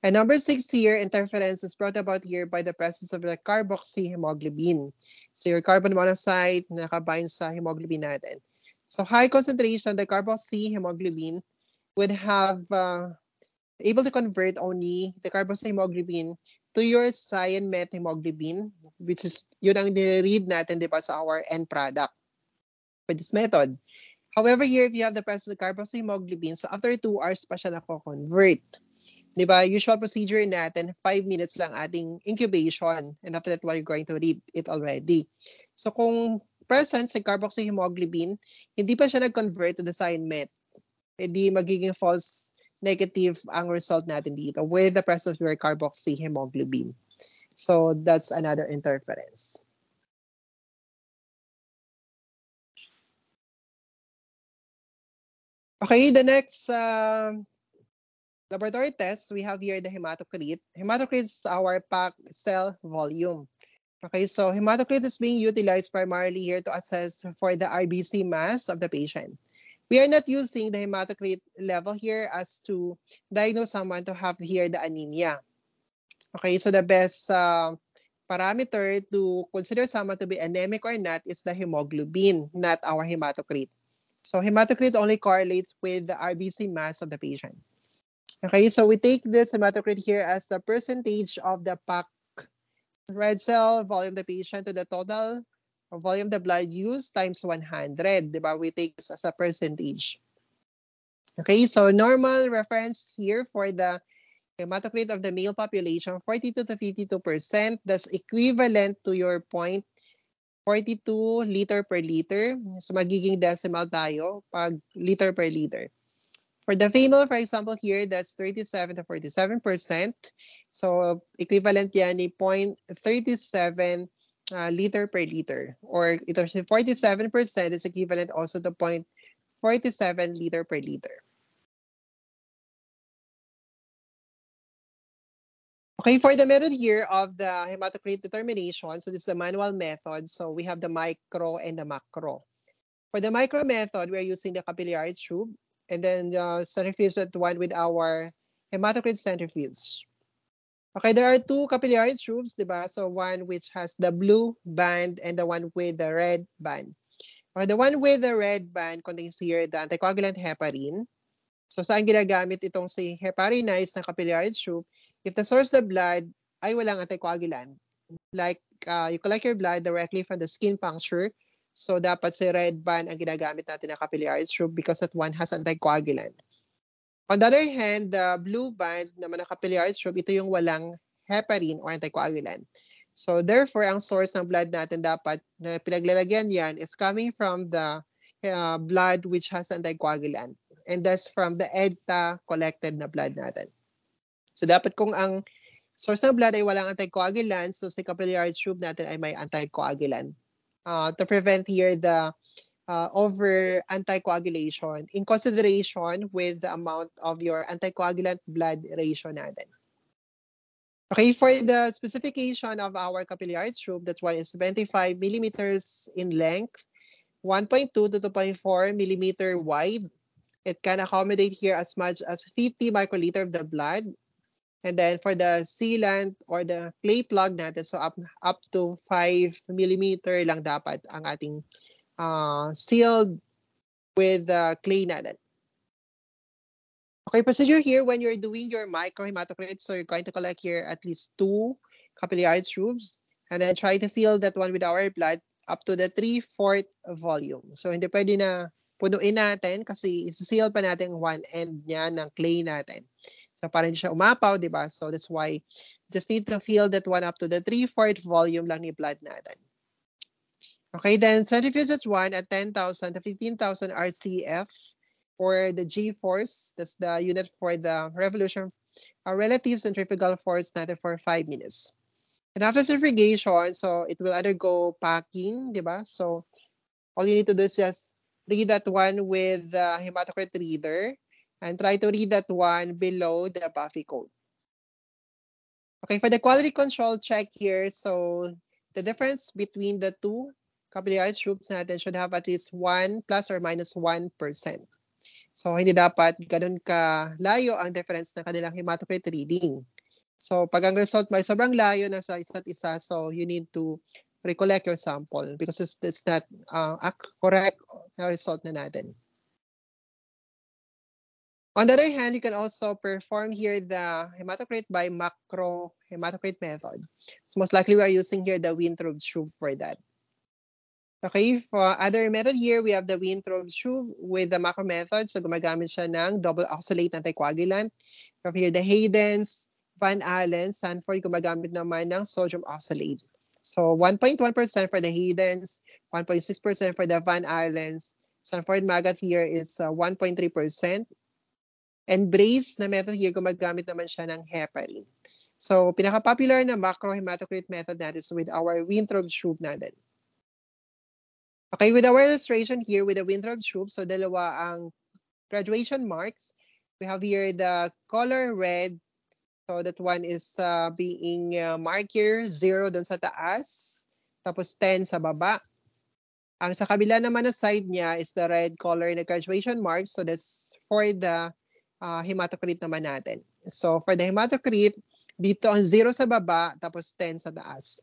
[SPEAKER 1] And number 6 here, interference is brought about here by the presence of the carboxyhemoglobin. So your carbon monoxide nakabind sa hemoglobin natin. So high concentration, the carboxyhemoglobin would have able to convert only the carboxyhemoglobin to your cyan-methemoglobin, which is yun ang nire-read natin, di ba, sa our end product with this method. However, here, if you have the presence of carboxyhemoglobin, so after 2 hours pa siya nako-convert. Di ba, usual procedure natin, 5 minutes lang ating incubation, and after that, you're going to read it already. So kung present sa carboxyhemoglobin, hindi pa siya nag-convert to the cyan-met, hindi magiging false negative ang result natin dito with the presence of your carboxyhemoglobin. So that's another interference. Okay, the next laboratory test, we have here the hematocrit. Hematocrit is our packed cell volume. Okay, so hematocrit is being utilized primarily here to assess for the RBC mass of the patient. We are not using the hematocrit level here as to diagnose someone to have here the anemia. Okay, so the best parameter to consider someone to be anemic or not is the hemoglobin, not our hematocrit. So hematocrit only correlates with the RBC mass of the patient. Okay, so we take this hematocrit here as the percentage of the packed red cell volume of the patient to the total volume of the blood used times 100, diba? We take this as a percentage. Okay, so normal reference here for the hematocrit of the male population, 42 to 52%. That's equivalent to your 0.42 liter per liter. So magiging decimal tayo pag liter per liter. For the female, for example, here, that's 37 to 47%. So equivalent yan ni 0.37 liter per liter. Or ito, 47% is equivalent also to 0.47 liter per liter. Okay, for the method here of the hematocrit determination, so this is the manual method. So we have the micro and the macro. For the micro method, we are using the capillary tube and then centrifuge that one with our hematocrit centrifuge. Okay, there are 2 capillary tubes, diba? So one which has the blue band and the one with the red band. Okay, the one with the red band contains here the anticoagulant heparin. So saan ginagamit itong si heparinize na capillary tube? If the source of blood ay walang anticoagulant, like you collect your blood directly from the skin puncture, so dapat si red band ang ginagamit natin na capillary tube because that one has anticoagulant. On the other hand, the blue band naman na capillary tube, ito yung walang heparin or anticoagulant. So therefore, ang source ng blood natin dapat na pinaglalagyan yan is coming from the blood which has anticoagulant. And that's from the EDTA collected na blood natin. So dapat kung ang source ng blood ay walang anticoagulant, so si capillary tube natin ay may anticoagulant. To prevent here the over anticoagulation in consideration with the amount of your anticoagulant blood ratio natin. Okay, for the specification of our capillary tube, that one is 25 millimeters in length, 1.2 to 2.4 millimeter wide. It can accommodate here as much as 50 microliter of the blood. And then for the sealant or the clay plug natin, so up to 5 millimeter lang dapat ang ating sealed with clay natin. Okay, procedure here when you're doing your microhematocrit, so you're going to collect here at least 2 capillary tubes and then try to fill that one with our blood up to the 3/4 volume. So hindi pwede na punuin natin kasi isi-seal pa natin one end niya ng clay natin. So para hindi siya umapaw, di ba? So that's why just need to fill that one up to the 3/4 volume lang ni blood natin. Okay, then centrifuge that's one at 10,000 to 15,000 RCF or the G-force. That's the unit for the revolution, relative centrifugal force natin for 5 minutes. And after centrifugation, so it will undergo packing, di ba? So all you need to do is just read that one with the hematocrit reader and try to read that one below the Buffy code. Okay, for the quality control check here, so the difference between the 2 capillary troops natin should have at least 1 plus or minus 1%. So, hindi dapat ganun ka layo ang difference ng kanilang hematocrit reading. So, pag ang result may sobrang layo na sa isa't isa, so you need to recollect your sample because it's not a correct na result na natin. On the other hand, you can also perform here the hematocrit by macro hematocrit method. So most likely we are using here the Weintraub-Schub for that. Okay, for other method here, we have the Weintraub-Schub with the macro method. So gumagamit siya ng double oxalate anticoagulant. We have here the Hayden's, Van Allen, Sanford gumagamit naman ng sodium oxalate. So 1.1% for the Hayden's, 1.6% for the Van Allen's. Sanford Magat here is 1.3%. And Brace na method here, gumagamit naman siya ng heparin. So, pinaka-popular na macro hematocrit method natin is with our Weintraub-Schub natin. Okay, with our illustration here with the Weintraub-Schub, so dalawa ang graduation marks. We have here the color red. So, that one is being marked here, 0 dun sa taas, tapos 10 sa baba. Ang sa kabila naman na side niya is the red color na graduation marks. So, that's for the hematocrit naman natin. So, for the hematocrit, dito ang 0 sa baba, tapos 10 sa taas.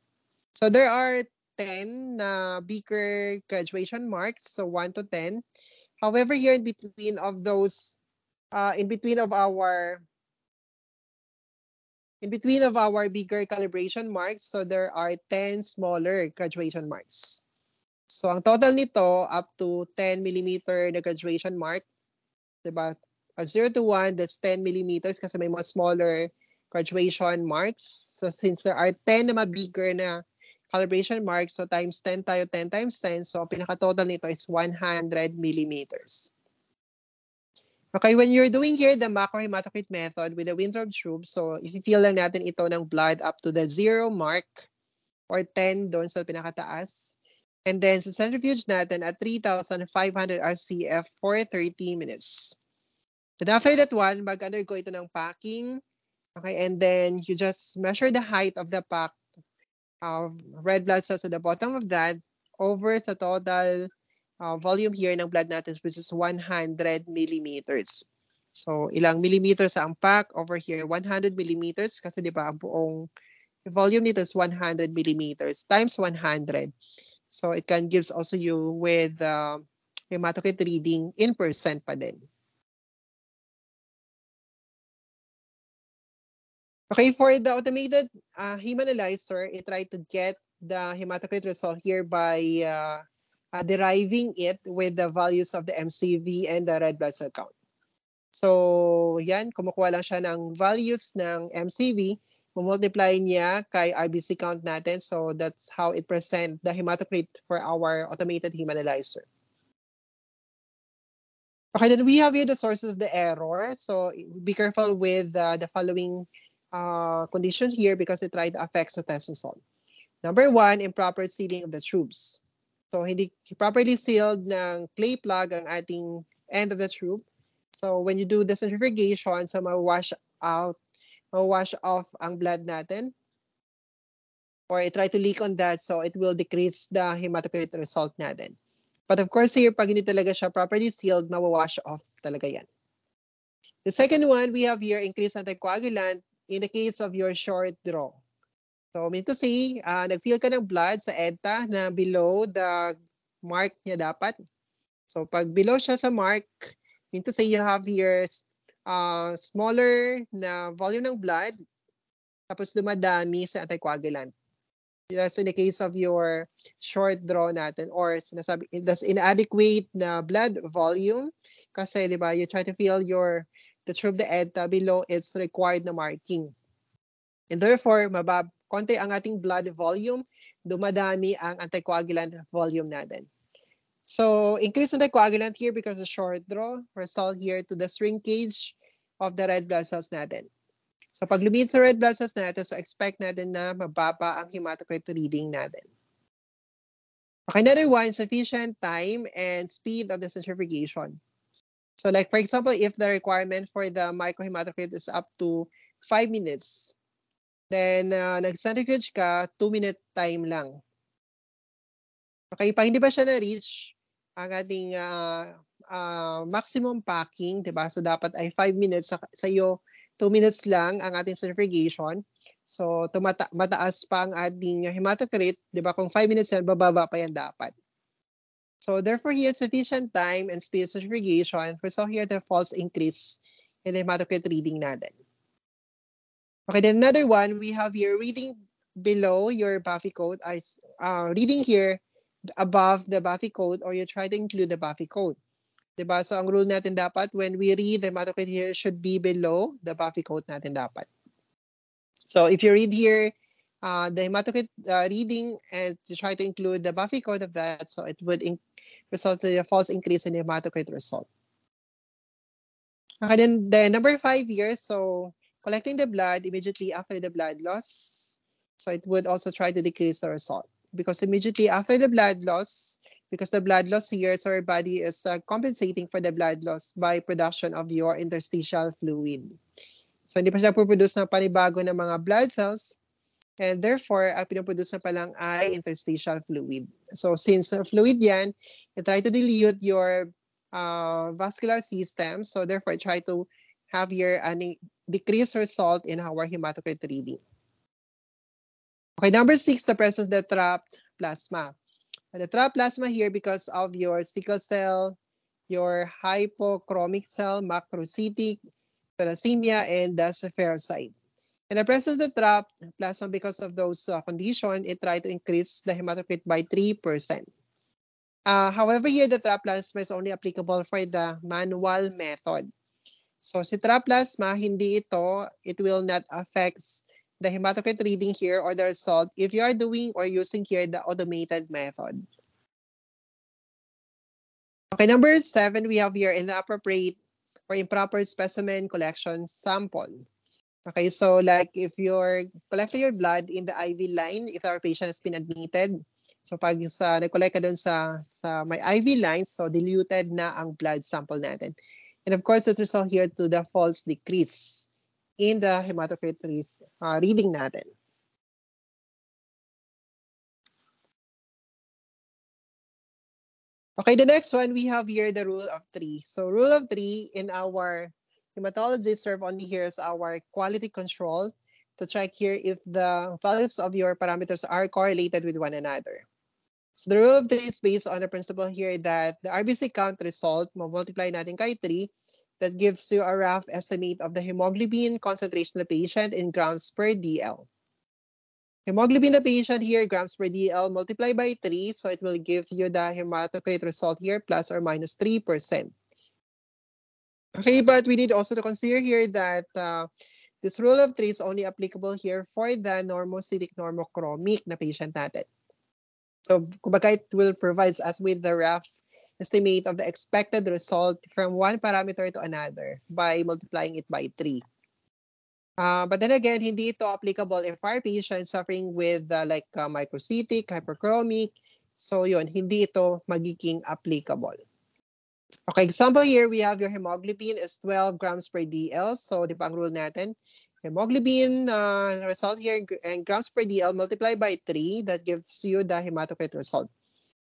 [SPEAKER 1] So, there are 10 na beaker graduation marks, so 1 to 10. However, here in between of those, in between of our bigger calibration marks, so there are 10 smaller graduation marks. So, ang total nito, up to 10 millimeter na graduation mark, diba? 0 to 1, that's 10 millimeters kasi may mga smaller graduation marks. So since there are 10 na bigger na calibration marks, so times 10 tayo, 10 times 10. So pinaka-total nito is 100 millimeters. Okay, when you're doing here the macro hematocrit method with the Weintraub-Schub, so i-feel lang natin ito ng blood up to the 0 mark or 10 doon sa pinakataas. And then sa centrifuge natin at 3,500 RCF for 30 minutes. Then after that one, mag-undergo ito ng packing. Okay, and then you just measure the height of the pack of red blood cells at the bottom of that over sa total volume here ng blood natin, which is 100 millimeters. So, ilang millimeters ang pack over here? 100 millimeters kasi di ba ang buong volume nito is 100 millimeters times 100. So, it can gives also you with hematocrit reading in percent pa din. Okay, for the automated hemanalyzer, it tried to get the hematocrit result here by deriving it with the values of the MCV and the red blood cell count. So, yan, kumukuha lang siya ng values ng MCV, multiply niya kay RBC count natin. So, that's how it present the hematocrit for our automated hemanalyzer. Okay, then we have here the sources of the error. So, be careful with the following condition here because it tried to affect the test result. Number 1, improper sealing of the tubes. So, hindi properly sealed ng clay plug ang ating end of the tube. So, when you do the centrifugation, so ma-wash off ang blood natin. Or it try to leak on that, so it will decrease the hematocrit result natin. But of course, here, pag hindi talaga siya properly sealed, ma-wash off talaga yan. The second one, we have here increased anticoagulant in the case of your short draw. So, mean to say, nag-feel ka ng blood sa EDTA na below the mark niya dapat. So, pag below siya sa mark, mean to say you have here smaller na volume ng blood, tapos dumadami sa anticoagulant. That's in the case of your short draw natin or sinasabi, that's inadequate na blood volume kasi, di ba, you try to feel the tube the EDTA below its required na marking. And therefore, konti ang ating blood volume, dumadami ang anticoagulant volume natin. So, increase anticoagulant here because of short draw result here to the shrinkage of the red blood cells natin. So, pag lumit sa red blood cells natin, so expect natin na mababa ang hematocrit reading natin. Okay, another one, sufficient time and speed of the centrifugation. So, like for example, if the requirement for the microhematocrit is up to 5 minutes, then nag-centrifuge ka, 2-minute time lang. Okay, pag hindi pa siya na-reach ang ating maximum packing, di ba? So, dapat ay 5 minutes. Sa iyo, 2 minutes lang ang ating centrifugation. So, mataas pa ang ating hematocrit, di ba? Kung 5 minutes yan, bababa pa yan dapat. So, therefore, here, sufficient time and speed of centrifugation result here the false increase in the hematocrit reading natin. Okay, then another one, we have here reading below your Buffy code, reading here above the Buffy code, or you try to include the Buffy code. Diba? So, ang rule natin dapat, when we read, the hematocrit here should be below the Buffy code natin dapat. So, if you read here, the hematocrit reading and to try to include the Buffy code of that, so it would result in a false increase in the hematocrit result. Okay, then the number 5 here, so collecting the blood immediately after the blood loss. So it would also try to decrease the result. Because immediately after the blood loss, because the blood loss here, so our body is compensating for the blood loss by production of your interstitial fluid. So hindi pa siya puproduce ng panibago ng mga blood cells, and therefore, pinoproduce na pa lang ay interstitial fluid. So since fluid yan, you try to dilute your vascular system. So therefore, try to have your decreased result in our hematocrit reading. Okay, number 6, the presence of the trapped plasma. And the trapped plasma here because of your sickle cell, your hypochromic cell, macrocytic, thalassemia, and the spherocyte. In the presence of the trapped plasma because of those conditions, it tried to increase the hematocrit by 3%. However, here the trapped plasma is only applicable for the manual method. So, si trapped plasma, hindi ito, it will not affect the hematocrit reading here or the result if you are doing or using here the automated method. Okay, number 7, we have here inappropriate or improper specimen collection sample. Okay, so like if you're collecting your blood in the IV line, if our patient has been admitted, so pag nag-collect ka dun sa may IV lines, so diluted na ang blood sample natin. And of course, it result here to the false decrease in the hematocrit reading natin. Okay, the next one, we have here the rule of 3. So rule of 3 in our hematology serve only here as our quality control to check here if the values of your parameters are correlated with one another. So the rule of 3 is based on the principle here that the RBC count result, multiply natin kay 3, that gives you a rough estimate of the hemoglobin concentration of the patient in grams per DL. Hemoglobin of the patient here, grams per DL, multiplied by 3, so it will give you the hematocrit result here, plus or minus 3%. Okay, but we need also to consider here that this rule of 3 is only applicable here for the normocytic normochromic na patient natin. So, kumbaga, it will provide us with the rough estimate of the expected result from one parameter to another by multiplying it by 3. But then again, hindi ito applicable if our patient suffering with microcytic, hyperchromic. So yun, hindi ito magiging applicable. Okay, example here, we have your hemoglobin is 12 grams per DL. So di ba ang rule natin? Hemoglobin result here and grams per DL multiplied by 3, that gives you the hematocrit result.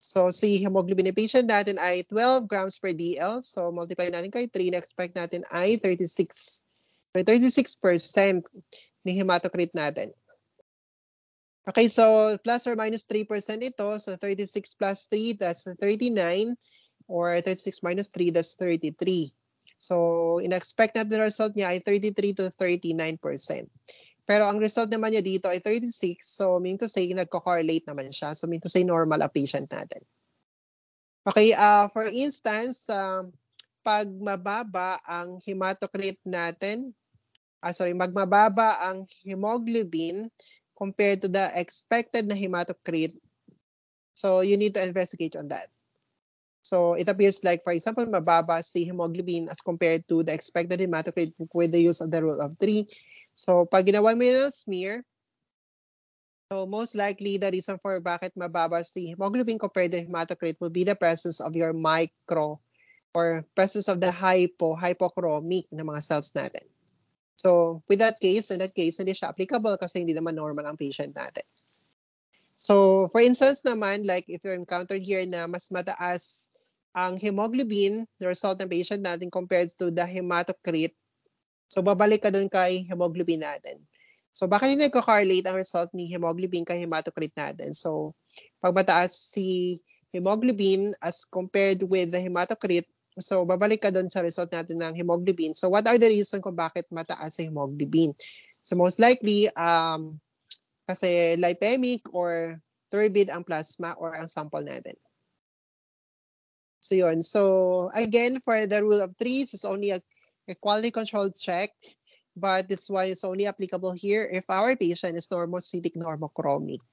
[SPEAKER 1] So si hemoglobin ng patient natin ay 12 grams per DL. So multiply natin kay 3, na-expect natin ay 36% ng hematocrit natin. Okay, so plus or minus 3% ito. So 36 plus 3, that's 39. Or 36 minus 3, that's 33. So, in-expect natin na result niya ay 33 to 39%. Pero ang result naman niya dito ay 36. So, meaning to say, nagko-correlate naman siya. So, meaning to say, normal ang patient natin. Okay, for instance, pag mababa ang hematocrit natin, magmababa ang hemoglobin compared to the expected na hematocrit. So, you need to investigate on that. So it appears like, for example, mababa si hemoglobin as compared to the expected hematocrit with the use of the rule of 3. So pag ginawa mo yun ng smear, so most likely the reason for bakit mababa si hemoglobin compared to hematocrit will be the presence of your micro or presence of the hypochromic na mga cells natin. So in that case, hindi siya applicable kasi hindi naman normal ang patient natin. So, for instance naman, like if you encountered here na mas mataas ang hemoglobin, the result ng patient natin compared to the hematocrit, so babalik ka dun kay hemoglobin natin. So, baka hindi nagko-correlate ang result ni hemoglobin kay hematocrit natin. So, pag mataas si hemoglobin as compared with the hematocrit, so babalik ka dun sa result natin ng hemoglobin. So, what are the reason kung bakit mataas si hemoglobin? So, most likely, kasi lipemic or turbid ang plasma or ang sample natin. So yun. So again, for the rule of threes, it's only a quality control check, but this one is only applicable here if our patient is normocytic normochromic.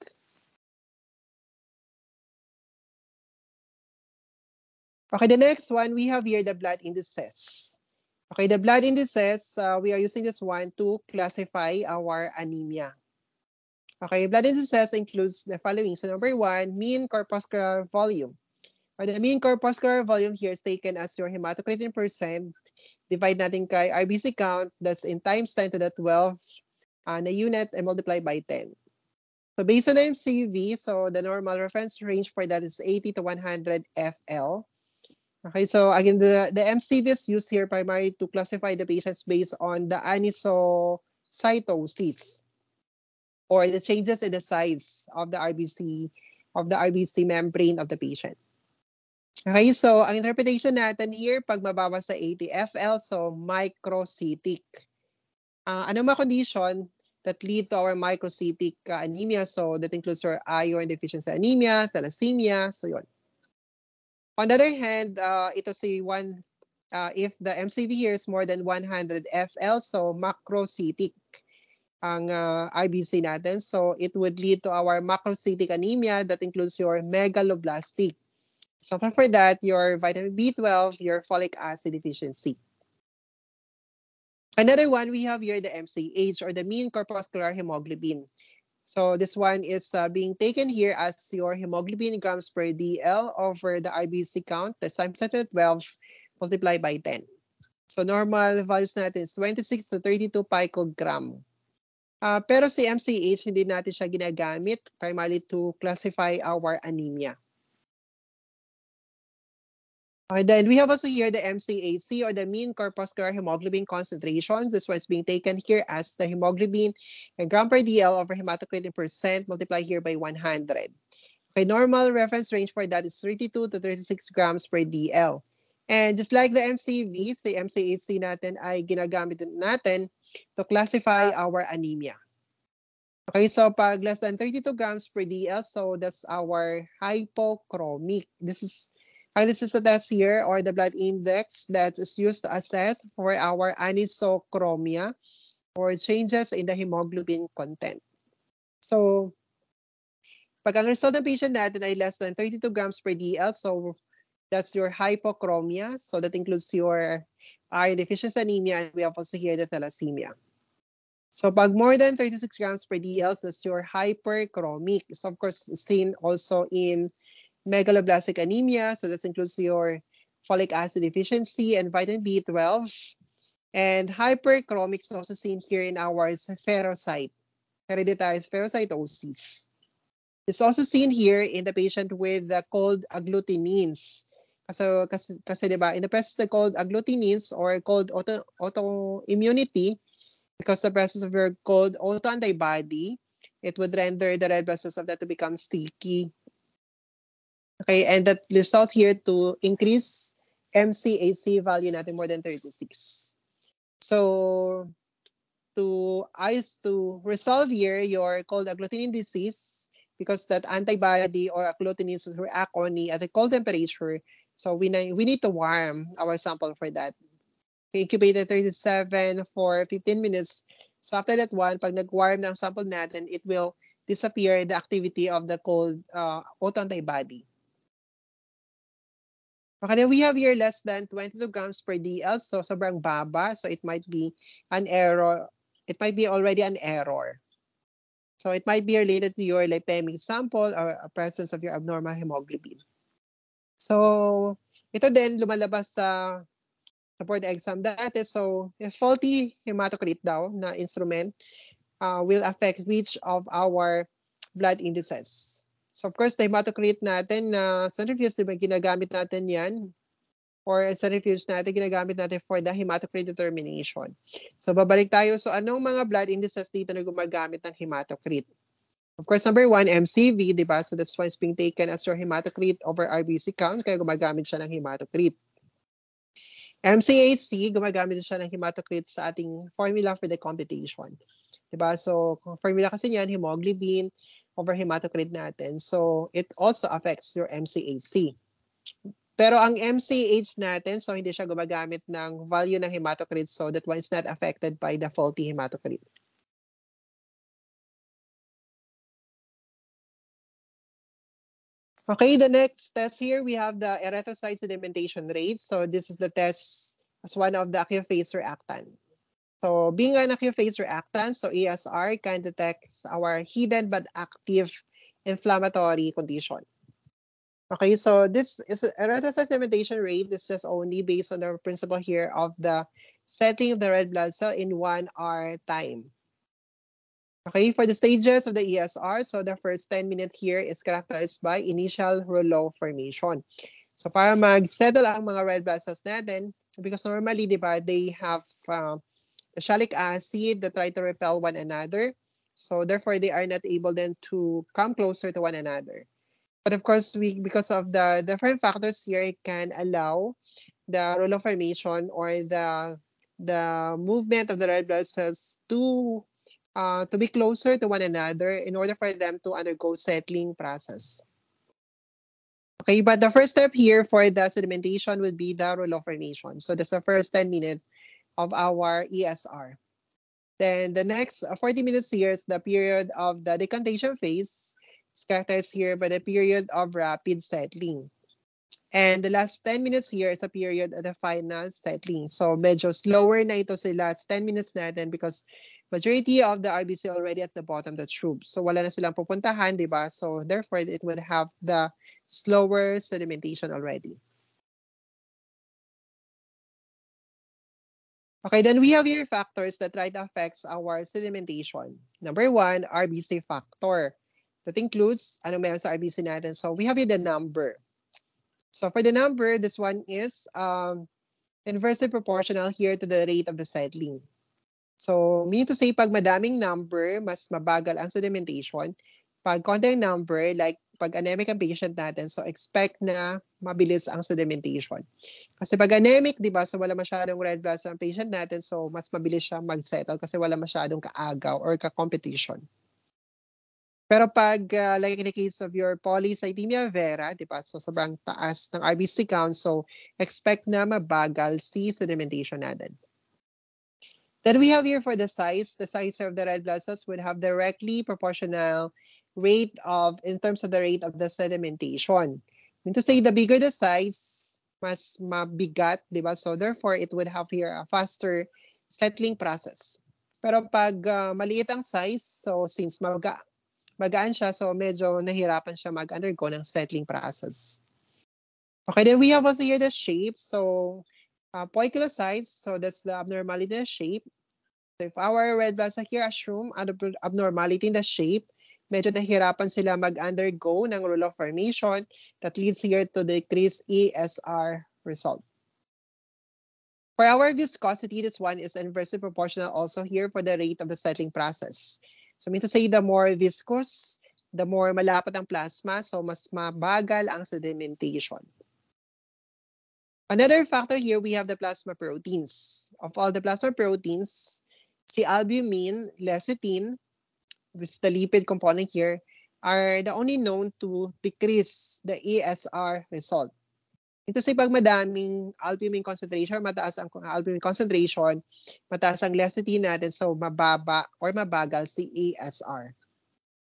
[SPEAKER 1] Okay, the next one, we have here the blood indices. Okay, the blood indices, we are using this one to classify our anemia. Okay, blood indices includes the following. So number one, mean corpuscular volume. Or the mean corpuscular volume here is taken as your hematocrit in percent. Divide natin kay RBC count, that's in times 10 to the 12 na unit and multiply by 10. So based on the MCV, so the normal reference range for that is 80 to 100 FL. Okay, so again, the MCV is used here primarily to classify the patients based on the anisocytosis or the changes in the size of the RBC membrane of the patient. Okay, so ang interpretation natin here, pag mababa sa 80 FL, so microcytic. Ano mga condition that lead to our microcytic anemia? So that includes your iron deficiency anemia, thalassemia, so yun. On the other hand, ito si if the MCV here is more than 100 FL, so macrocytic ang RBC natin. So it would lead to our macrocytic anemia that includes your megaloblastic. So for that, your vitamin B12, your folic acid deficiency. Another one, we have here the MCH or the mean corpuscular hemoglobin. So this one is being taken here as your hemoglobin grams per DL over the RBC count. That's times 12 multiplied by 10. So normal values natin is 26 to 32 picogram. Pero si MCH, hindi natin siya ginagamit primarily to classify our anemia. Okay, then we have also here the MCHC or the mean corpuscular hemoglobin concentrations. This one is being taken here as the hemoglobin and gram per DL over hematocrit in percent multiplied here by 100. Okay, normal reference range for that is 32 to 36 grams per DL. And just like the MCV, the MCHC natin ay ginagamit natin to classify our anemia. Okay, so pag less than 32 grams per DL, so that's our hypochromic. This is the test here or the blood index that is used to assess for our anisochromia or changes in the hemoglobin content. So, pag ang result ng patient natin ay less than 32 grams per DL, so that's your hypochromia. So that includes your iron deficiency anemia, and we have also here the thalassemia. So pag more than 36 grams per DL, that's your hyperchromic. So of course, seen also in megaloblastic anemia. So that includes your folic acid deficiency and vitamin B12. And hyperchromic is also seen here in our spherocyte, hereditary spherocytosis. It's also seen here in the patient with the cold agglutinins. Kasi diba, in the presence of the cold agglutinins or cold autoimmunity, because the presence of your cold autoantibody, it would render the red blood cells of that to become sticky. Okay, and that results here to increase MCHC value natin more than 36. So, to resolve here your cold agglutinin disease, because that antibody or agglutinins react only at a cold temperature, so we need to warm our sample for that. Incubate at 37 for 15 minutes. So after that one, pag nag-warm ng sample natin, it will disappear the activity of the cold autoantibody. Okay, then we have here less than 22 grams per DL, so sobrang baba, so it might be an error. It might be already an error. So it might be related to your lipemic sample or a presence of your abnormal hemoglobin. So ito din lumalabas sa board exam dati. So if faulty hematocrit daw na instrument will affect which of our blood indices. So of course, the hematocrit natin na centrifuge, diba, ginagamit natin yan. Or centrifuge natin, ginagamit natin for the hematocrit determination. So babalik tayo. So anong mga blood indices dito na gumagamit ng hematocrit? Of course, number 1, MCV, di ba? So that's why it's being taken as your hematocrit over RBC count, kaya gumagamit siya ng hematocrit. MCHC, gumagamit siya ng hematocrit sa ating formula for the computation. Diba? So, formula kasi niyan, hemoglobin over hematocrit natin. So, it also affects your MCHC. Pero ang MCH natin, so hindi siya gumagamit ng value ng hematocrit, so that one is not affected by the faulty hematocrit. Okay, the next test here, we have the erythrocyte sedimentation rate. So this is the test as one of the acute phase reactant. So being an acute phase reactant, so ESR can detect our hidden but active inflammatory condition. Okay, so this is erythrocyte sedimentation rate is just only based on the principle here of the settling of the red blood cell in 1 hour time. Okay, for the stages of the ESR, so the first 10 minutes here is characterized by initial rouleau formation. So para mag-settle ang mga red blood cells natin, because normally, di ba, they have oxalic acid that try to repel one another. So therefore, they are not able then to come closer to one another. But of course, because of the different factors here, it can allow the rouleau formation or the movement of the red blood cells to be closer to one another in order for them to undergo settling process. Okay, but the first step here for the sedimentation would be the rouleau formation. So that's the first 10 minutes of our ESR. Then the next 40 minutes here is the period of the decantation phase. It's characterized here by the period of rapid settling. And the last 10 minutes here is a period of the final settling. So medyo slower na ito sa last 10 minutes natin because majority of the RBC already at the bottom of the tube. So wala na silang pupuntahan, di ba? So therefore, it would have the slower sedimentation already. Okay, then we have here factors that right affects our sedimentation. Number 1, RBC factor. That includes, ano meron sa RBC natin? So we have here the number. So for the number, this one is inversely proportional here to the rate of the settling. So meaning to say, pag madaming number, mas mabagal ang sedimentation. Pag konting number, like pag anemic ang patient natin, so expect na mabilis ang sedimentation. Kasi pag anemic, di ba, so wala masyadong red blood cell ang patient natin, so mas mabilis siya mag-settle kasi wala masyadong kaagaw or ka-competition. Pero pag, like in the case of your polycythemia vera, di ba, so sobrang taas ng RBC count, so expect na mabagal si sedimentation natin. Then we have here for the size of the red blood cells would have directly proportional rate in terms of the rate of the sedimentation. I mean to say, the bigger the size, mas mabigat, di ba? So therefore, it would have here a faster settling process. Pero pag maliit ang size, so since magaan siya, so medyo nahirapan siya mag-undergo ng settling process. Okay, then we have also here the shape. So poikilocytes, so that's the abnormality in the shape. So if our red blood cell here assume abnormality in the shape, medyo nahirapan sila mag-undergo ng rouleau formation that leads here to decreased ESR result. For our viscosity, this one is inversely proportional also here for the rate of the settling process. So mean to say, the more viscous, the more malapot ang plasma, so mas mabagal ang sedimentation. Another factor here, we have the plasma proteins. Of all the plasma proteins, si albumin, lecithin, which is the lipid component here, are the only known to decrease the ESR result. Ito say, pag madaming albumin concentration, mataas ang albumin concentration, mataas ang lecithin natin, so mababa or mabagal si ESR.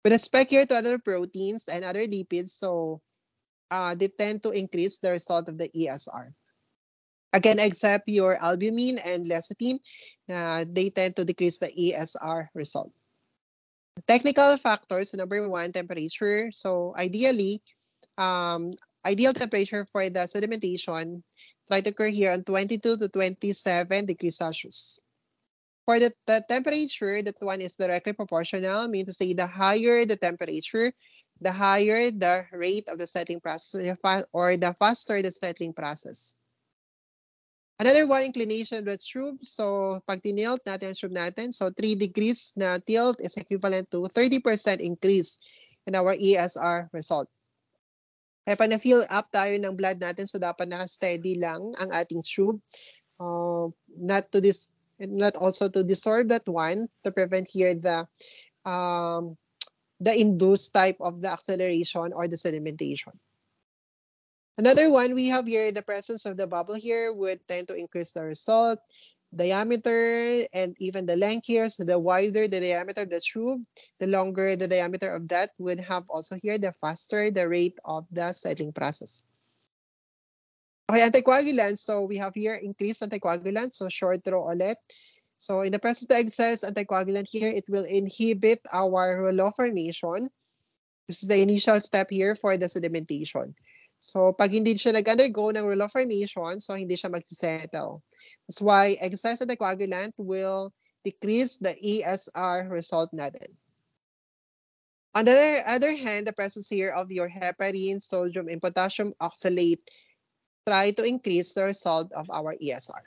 [SPEAKER 1] With respect here to other proteins and other lipids, so they tend to increase the result of the ESR. Again, except your albumin and lecithin, they tend to decrease the ESR result. Technical factors, number 1, temperature. So ideally, ideal temperature for the sedimentation try to occur here on 22 to 27 degrees Celsius. For the temperature, that one is directly proportional, meaning to say the higher the temperature, the higher the rate of the settling process or the faster the settling process. Another one, inclination of the tube. So, pag tinilt natin ang tube natin, so 3 degrees na tilt is equivalent to 30% increase in our ESR result. Kaya pag na-fill up tayo ng blood natin, so dapat naka-steady lang ang ating tube. Not also to dissolve that one to prevent here the induced type of the acceleration or the sedimentation. Another one, we have here the presence of the bubble here would tend to increase the result, diameter, and even the length here. So the wider the diameter of the tube, the longer the diameter of that would have also here the faster the rate of the settling process. Okay, anticoagulants. So we have here increased anticoagulants, so short row ulit. So in the presence of the excess anticoagulant here, it will inhibit our rouleau formation. This is the initial step here for the sedimentation. So pag hindi siya nag-undergo ng rouleau formation, so hindi siya magsisettle. That's why excess anticoagulant will decrease the ESR result natin. On the other hand, the presence here of your heparin, sodium, and potassium oxalate try to increase the result of our ESR.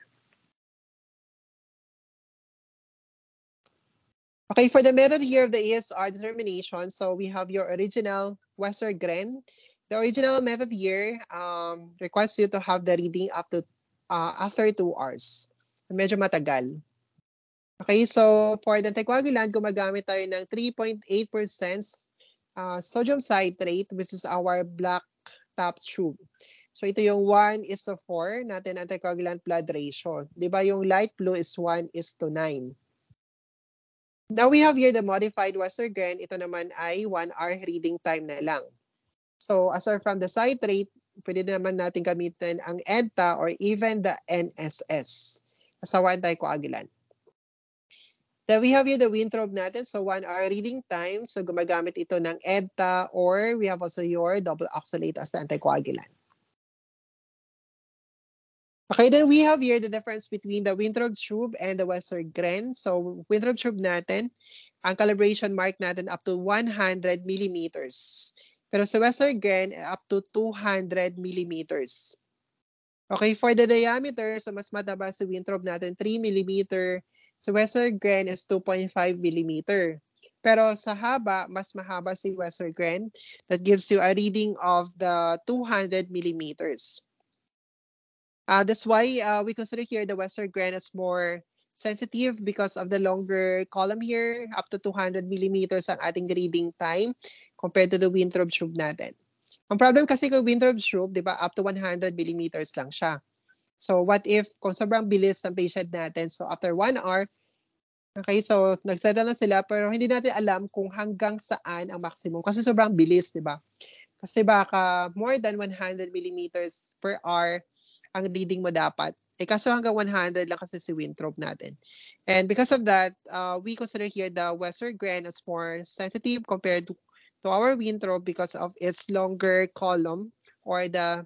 [SPEAKER 1] Okay, for the method here of the ESR determination, so we have your original Westergren. The original method here requires you to have the reading up to after 2 hours. Medyo matagal. Okay, so for the anticoagulant, gumagamit tayo ng 3.8% sodium citrate, which is our black top tube. So ito yung 1:4 natin anticoagulant blood ratio. Di ba yung light blue is 1:9. Now we have here the modified Westergren. Ito naman ay 1 hour reading time na lang. So aside from the citrate, pwede naman natin gamitin ang EDTA or even the NSS as our anticoagulant. Then we have here the Winthrop natin. So 1 hour reading time. So gumagamit ito ng EDTA or we have also your double oxalate as the anticoagulant. Okay, then we have here the difference between the Winthrop tube and the Westergren. So Winthrop tube natin, ang calibration mark natin up to 100 millimeters. Pero sa Westergren, up to 200 millimeters. Okay, for the diameter, so mas mataba si Winthrop natin, 3 millimeter. Sa Westergren is 2.5 millimeter. Pero sa haba, mas mahaba si Westergren. That gives you a reading of the 200 millimeters. That's why we consider here the Westergren as more sensitive because of the longer column here, up to 200 millimeters ang ating reading time compared to the Winthrop tube natin. Ang problem kasi kung Winthrop tube, di ba, up to 100 millimeters lang siya. So what if kung sobrang bilis ng patient natin, so after 1 hour, okay, so nagsettle na sila pero hindi natin alam kung hanggang saan ang maximum kasi sobrang bilis, di ba? Kasi baka more than 100 millimeters per hour ang reading mo dapat. Eh kaso hanggang 100 lang kasi si Winthrop natin. And because of that, we consider here the Westergren as more sensitive compared to our Winthrop because of its longer column or the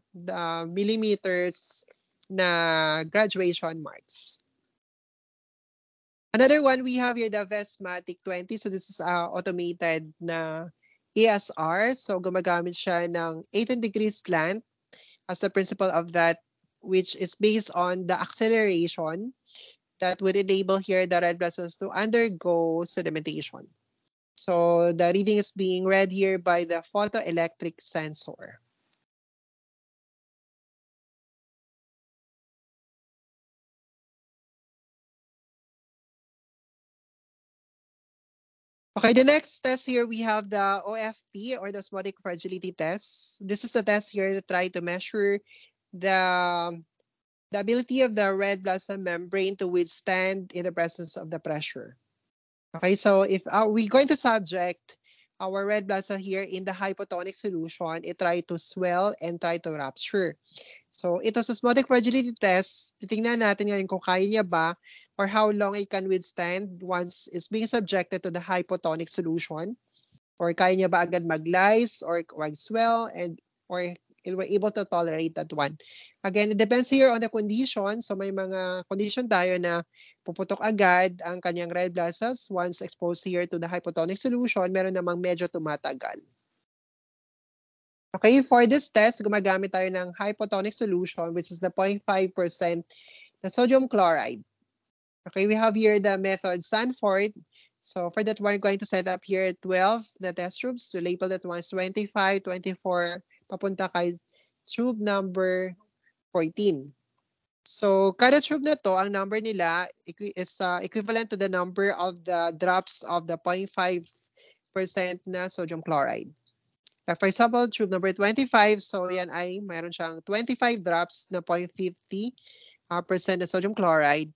[SPEAKER 1] millimeters na graduation marks. Another one, we have here the Vesmatic 20. So this is automated na ESR. So gumagamit siya ng 18 degrees slant as the principle of that, which is based on the acceleration that would enable here the red blood cells to undergo sedimentation. So the reading is being read here by the photoelectric sensor. Okay, the next test here, we have the OFT or the osmotic fragility test. This is the test here to try to measure the ability of the red blood cell membrane to withstand in the presence of the pressure. Okay, so if we're going to subject our red blood cell here in the hypotonic solution, it try to swell and try to rupture. So ito sa osmotic fragility test, titingnan natin ngayon kung kaya niya ba or how long it can withstand once it's being subjected to the hypotonic solution, or kaya niya ba agad mag-lyse or mag-swell, and or we're able to tolerate that one. Again, it depends here on the condition. So may mga condition tayo na puputok agad ang kanyang red blood cells once exposed here to the hypotonic solution. Meron namang medyo tumatagal. Okay, for this test, gumagamit tayo ng hypotonic solution, which is the 0.5% na sodium chloride. Okay, we have here the method Sanford. So for that one, we're going to set up here 12 na test tubes. So label that one is 25, 24, papunta kay tube number 14. So kada tube na to, ang number nila is equivalent to the number of the drops of the 0.5% na sodium chloride. For example, tube number 25, so yan ay mayroon siyang 25 drops na 0.50% na sodium chloride.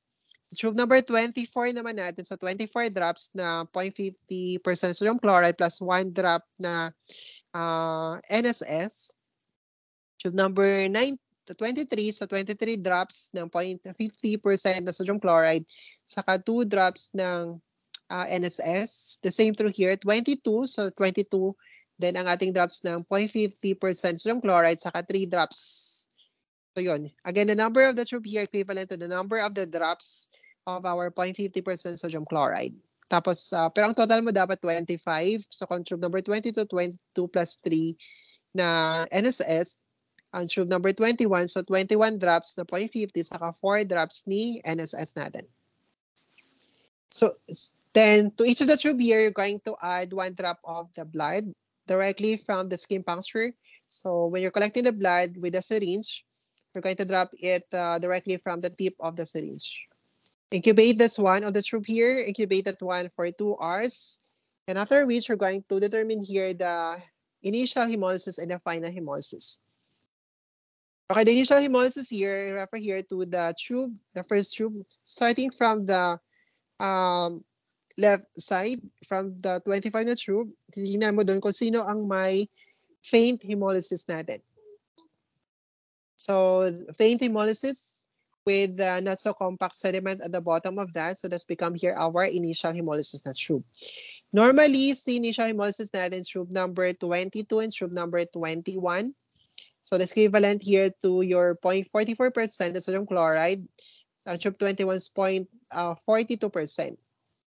[SPEAKER 1] Tube number 24 naman natin, so 24 drops na 0.50% sodium chloride plus 1 drop na NSS. Tube number 23, so 23 drops ng 0.50% na sodium chloride, saka 2 drops ng NSS. The same through here, 22, so 22, then ang ating drops ng 0.50% sodium chloride, saka 3 drops. So yun. Again, the number of the tube here equivalent to the number of the drops of our 0.50% sodium chloride. Tapos, pero ang total mo dapat 25. So kung tube number 22, 22 plus 3 na NSS. Ang tube number 21, so 21 drops na 0.50, saka 4 drops ni NSS natin. So then, to each of the tube here, you're going to add 1 drop of the blood directly from the skin puncture. So when you're collecting the blood with a syringe, you're going to drop it directly from the tip of the syringe. Incubate this one on the tube here. Incubate that one for 2 hours. And after which, you're going to determine here the initial hemolysis and the final hemolysis. Okay, the initial hemolysis here, refer here to the tube, the first tube, starting from the left side, from the 25 na tube. Tingnan mo doon kung sino ang may faint hemolysis natin. So, faint hemolysis with not so compact sediment at the bottom of that. So, that's become here our initial hemolysis na tube. Normally, si initial hemolysis natin tube number 22 and tube number 21. So, that's equivalent here to your 0.44% of sodium chloride. So, ang tube 21 is 0.42%.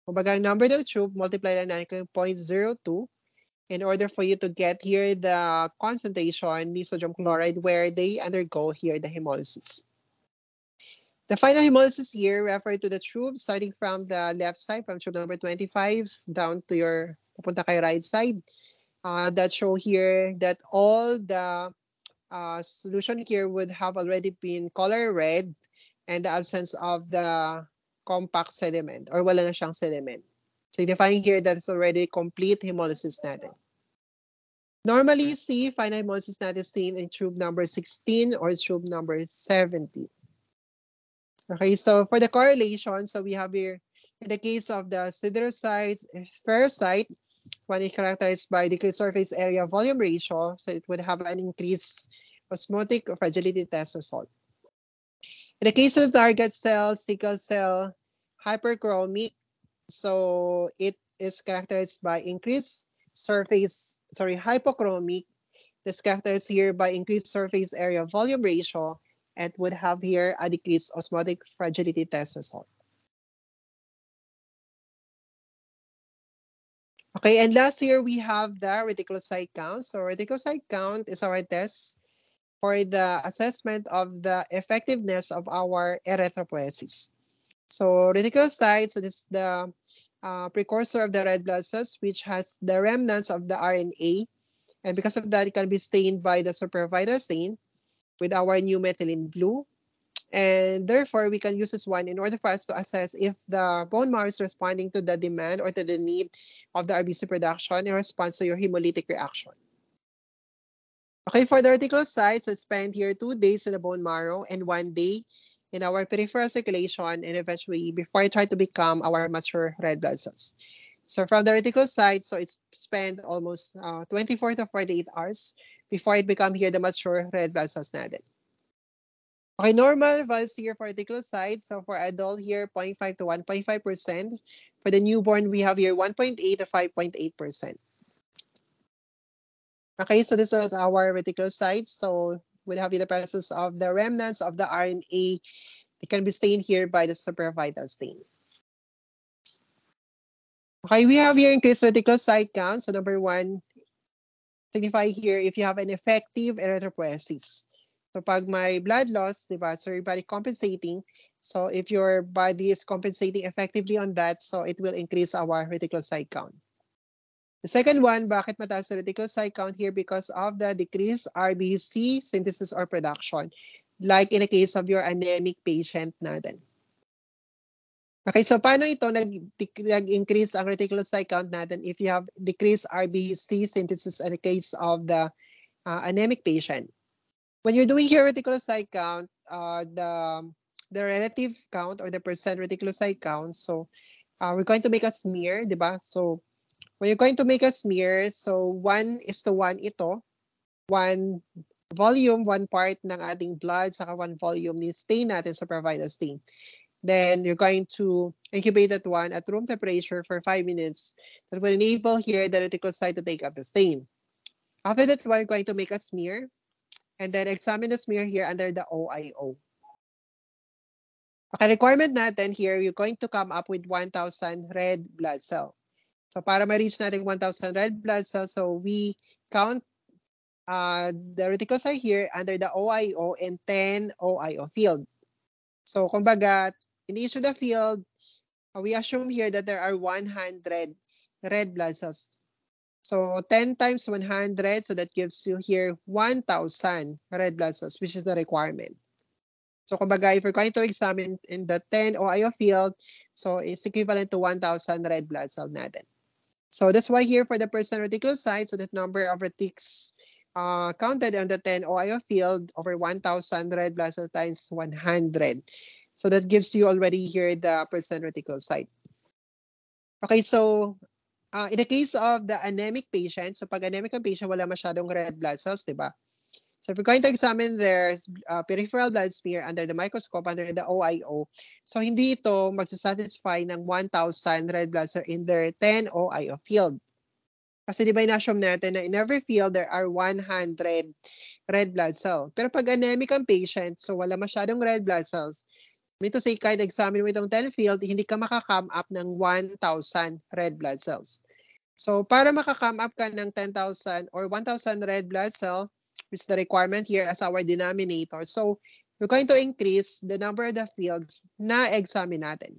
[SPEAKER 1] Kumbaga, ang number ng tube, multiply lang natin yung 0.02 in order for you to get here the concentration ni sodium chloride where they undergo here the hemolysis. The final hemolysis here refer to the tube starting from the left side, from tube number 25 down to your papunta kay right side. That show here that all the solution here would have already been color red and the absence of the compact sediment or wala na siyang sediment. Signifying here that it's already complete hemolysis natin. Normally, see final hemolysis natin seen in tube number 16 or tube number 17. Okay, so for the correlation, so we have here, in the case of the siderocytes, spherocyte, one is characterized by decreased surface area volume ratio, so it would have an increased osmotic fragility test result. In the case of target cell, sickle cell, hyperchromic, so it is characterized by increased hypochromic. This characterized here by increased surface area volume ratio and would have here a decreased osmotic fragility test result. Okay, and last here we have the reticulocyte count. So reticulocyte count is our test for the assessment of the effectiveness of our erythropoiesis. So reticulocytes, so this is the precursor of the red blood cells, which has the remnants of the RNA. And because of that, it can be stained by the supervital stain with our new methylene blue. And therefore, we can use this one in order for us to assess if the bone marrow is responding to the demand or to the need of the RBC production in response to your hemolytic reaction. Okay, for the reticulocytes, so spend here 2 days in the bone marrow and 1 day in our peripheral circulation, and eventually before it try to become our mature red blood cells. So from the reticulocytes, so it's spent almost 24 to 48 hours before it become here the mature red blood cells natin. Okay, normal values here for reticulocytes. So for adult here, 0.5 to 1.5%. For the newborn, we have here 1.8 to 5.8%. Okay, so this was our reticulocytes. So we'll have in the presence of the remnants of the RNA. They can be stained here by the supravital stain. Okay, we have here increased reticulocyte count. So number one, signify here if you have an effective erythropoiesis. So pag may blood loss, di ba? So your body compensating. So if your body is compensating effectively on that, so it will increase our reticulocyte count. The second one, bakit mataas ang reticulocyte count here? Because of the decreased RBC synthesis or production, like in the case of your anemic patient natin. Okay, so paano ito nag-increase ang reticulocyte count natin if you have decreased RBC synthesis in the case of the anemic patient? When you're doing here reticulocyte count, the relative count or the percent reticulocyte count, so we're going to make a smear, di ba? So when you're going to make a smear, so 1:1 ito. One volume, one part ng ating blood, saka one volume ni stain natin sa provider stain. Then you're going to incubate that one at room temperature for 5 minutes. That will enable here the reticulocyte to take up the stain. After that, we're going to make a smear and then examine the smear here under the OIO. Okay, requirement natin here, you're going to come up with 1,000 red blood cell. So para ma-reach natin 1,000 red blood cells, so we count the reticulocyte here under the OIO and 10 OIO field. So kumbaga, in each of the field, we assume here that there are 100 red blood cells. So 10 times 100, so that gives you here 1,000 red blood cells, which is the requirement. So kumbaga, if we're going to examine in the 10 OIO field, so it's equivalent to 1,000 red blood cell natin. So that's why here for the percent reticulocyte, so that number of retics counted on the 10 OIO field over 1,000 red blood cell times 100. So that gives you already here the percent reticulocyte. Okay, so in the case of the anemic patient, so pag anemic ang patient, wala masyadong red blood cells, di ba? So if we're going to examine their peripheral blood smear under the microscope, under the OIO, so hindi ito magsasatisfy ng 1,000 red blood cells in their 10 OIO field. Kasi di ba in-assume natin na in every field there are 100 red blood cells. Pero pag anemic ang patient, so wala masyadong red blood cells, mean to say kahit examine mo itong 10 field, hindi ka makakam up ng 1,000 red blood cells. So para makakam up ka ng 10,000 or 1,000 red blood cell, which is the requirement here as our denominator. So we're going to increase the number of the fields na examine natin.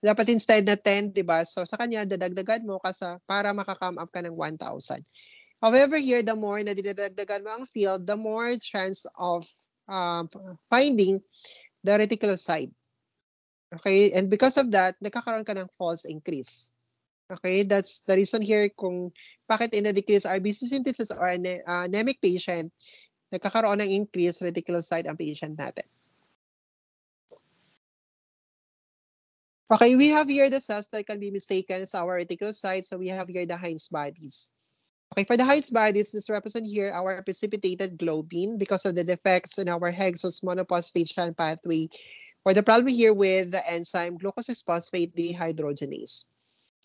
[SPEAKER 1] Dapat instead na 10, di ba? So sa kanya, dadagdagan mo para makakam up ka ng 1,000. However, here, the more na dinadagdagan mo ang field, the more chance of finding the reticulocyte. Okay? And because of that, nagkakaroon ka ng false increase. Okay? That's the reason here kung bakit in a decreased RBC synthesis or anemic patient, nagkakaroon ng increased reticulocyte ang patient natin. Okay, we have here the cells that can be mistaken as our reticulocytes. So we have here the Heinz bodies. Okay, for the Heinz bodies, this represent here our precipitated globin because of the defects in our hexose monophosphate strand pathway, or the problem here with the enzyme glucose phosphate dehydrogenase.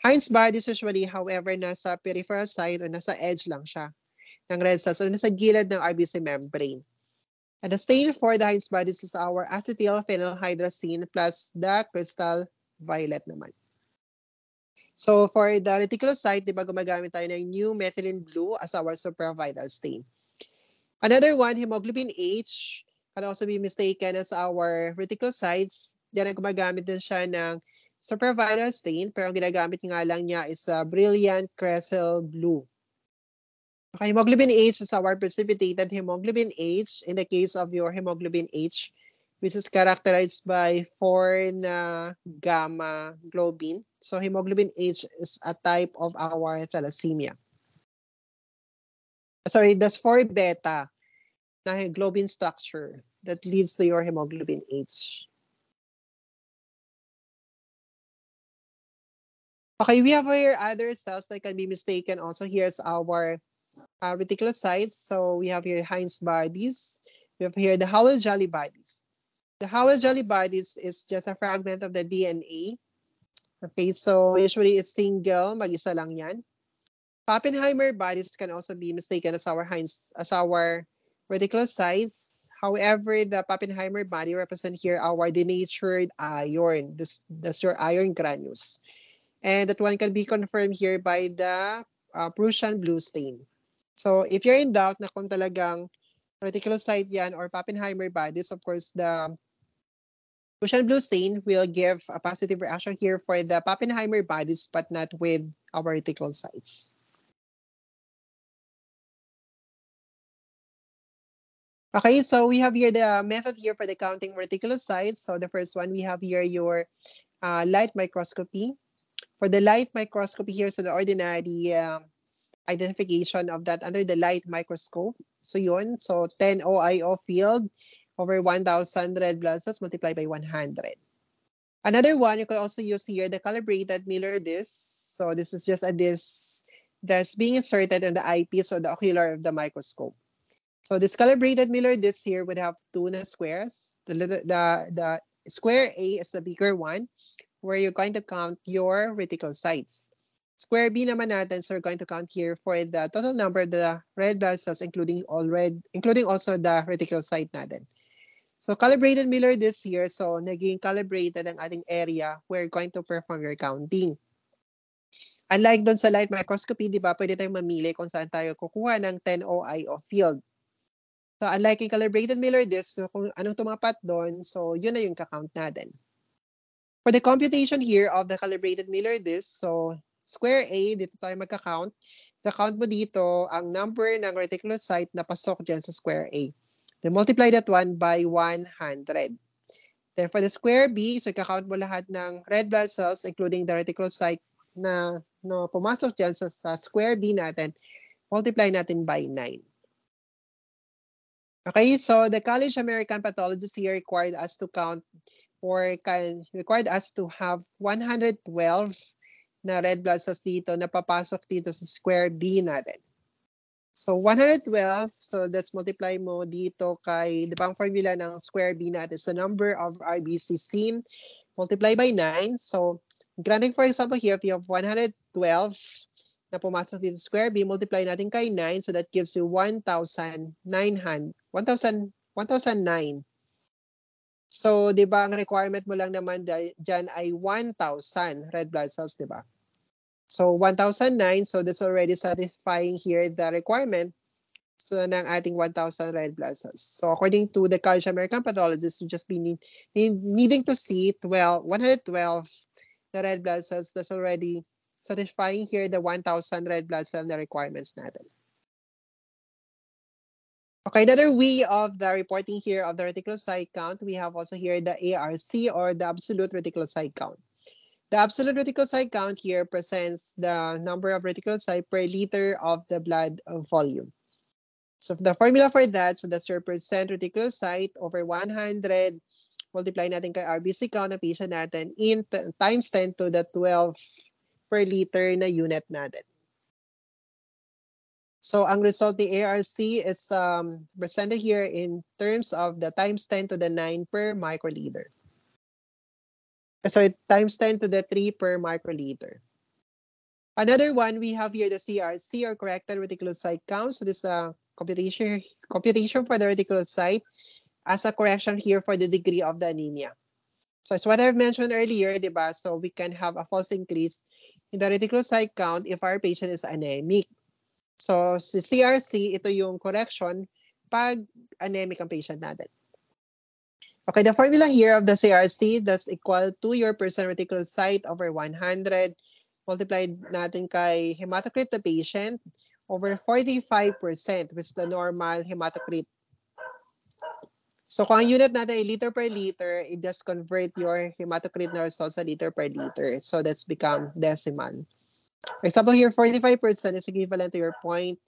[SPEAKER 1] Heinz bodies usually, however, nasa peripheral side or nasa edge lang siya ng red cells, so nasa gilid ng RBC membrane. And the stain for the Heinz bodies is our acetyl phenylhydrazine plus the crystal violet naman. So for the reticulocyte, di ba gumagamit tayo ng new methylene blue as our supravital stain. Another one, hemoglobin H, can also be mistaken as our reticulocytes. Yan ang gumagamit din siya ng supravital stain, pero ang ginagamit nga lang niya is a brilliant crescel blue. Okay, hemoglobin H is our precipitated hemoglobin H in the case of your hemoglobin H, which is characterized by 4 na gamma globin. So hemoglobin H is a type of our thalassemia. Sorry, that's 4 beta na globin structure that leads to your hemoglobin H. Okay, we have here other cells that can be mistaken also. Here's our reticulocytes. So we have here Heinz bodies. We have here the hollow jelly bodies. The hollow jelly bodies is just a fragment of the DNA. Okay, so usually it's single, mag-isa lang yan. Pappenheimer bodies can also be mistaken as our reticulocytes. However, the Pappenheimer body represent here our denatured iron. That's your iron granules. And that one can be confirmed here by the Prussian blue stain. So if you're in doubt na kung talagang reticulocyte yan or Pappenheimer bodies, of course, the Prussian blue stain will give a positive reaction here for the Pappenheimer bodies, but not with our reticulocytes. Okay, so we have here the method here for the counting reticulocytes. So the first one, we have here your light microscopy. For the light microscopy here, so the ordinary identification of that under the light microscope. So yun, so 10 OIO field over 1,000 red blood cells multiplied by 100. Another one, you can also use here the calibrated Miller disc. So this is just a disc that's being inserted in the eyepiece or the ocular of the microscope. So this calibrated Miller disc here would have two squares. The square A is the bigger one, where you're going to count your reticulocytes. Square B naman natin, so we're going to count here for the total number of the red blood cells, including also the reticulocyte natin. So calibrated Miller disc here, so naging calibrated ang ating area, we're going to perform your counting. Unlike doon sa light microscopy, di ba, pwede tayong mamili kung saan tayo kukuha ng 10 OIO field. So unlike in calibrated Miller disc, so kung anong tumapat doon, so yun na yung kakount natin. For the computation here of the calibrated Miller disc, so square A, dito tayo magka-count. Ka-count mo dito ang number ng reticulocyte na pasok dyan sa square A. Then multiply that one by 100. Then for the square B, so ka-count mo lahat ng red blood cells, including the reticulocyte na pumasok dyan sa square B natin, multiply natin by 9. Okay, so the College American Pathologists here required us to count or required us to have 112 na red blood cells dito na papasok dito sa square B natin. So 112, so let's multiply mo dito kay, di ba ang formula ng square B natin sa number of RBC seen, multiply by 9. So granting for example here, if you have 112 na pumasok dito sa square B, multiply natin kay 9, so that gives you 1,900, 1,009. So, di ba, ang requirement mo lang naman dyan ay 1,000 red blood cells, di ba? So, 1,009, so that's already satisfying here the requirement so ng ating 1,000 red blood cells. So, according to the College of American Pathologists, you just be needing to see 112 na red blood cells. That's already satisfying here the 1,000 red blood cell na requirements natin. Okay, another way of the reporting here of the reticulocyte count, we have also here the ARC or the absolute reticulocyte count. The absolute reticulocyte count here presents the number of reticulocyte per liter of the blood volume. So the formula for that, so that's your percent reticulocyte over 100, multiply natin kay RBC count ng patient natin in times 10 to the 12 per liter na unit natin. So ang result ni ARC is presented here in terms of the times 10 to the 9 per microliter. Sorry, times 10 to the 3 per microliter. Another one, we have here the CRC or corrected reticulocyte count. So this is the computation for the reticulocyte as a correction here for the degree of the anemia. So it's what I've mentioned earlier, diba? So we can have a false increase in the reticulocyte count if our patient is anemic. So, si CRC, ito yung correction pag anemic ang patient natin. Okay, the formula here of the CRC, that's equal to your percent reticulocyte over 100, multiplied natin kay hematocrit the patient over 45%, which is the normal hematocrit. So, kung ang unit natin ay liter per liter, it just convert your hematocrit na results sa liter per liter. So, that's become decimal. For example, here, 45% is equivalent to your 0.45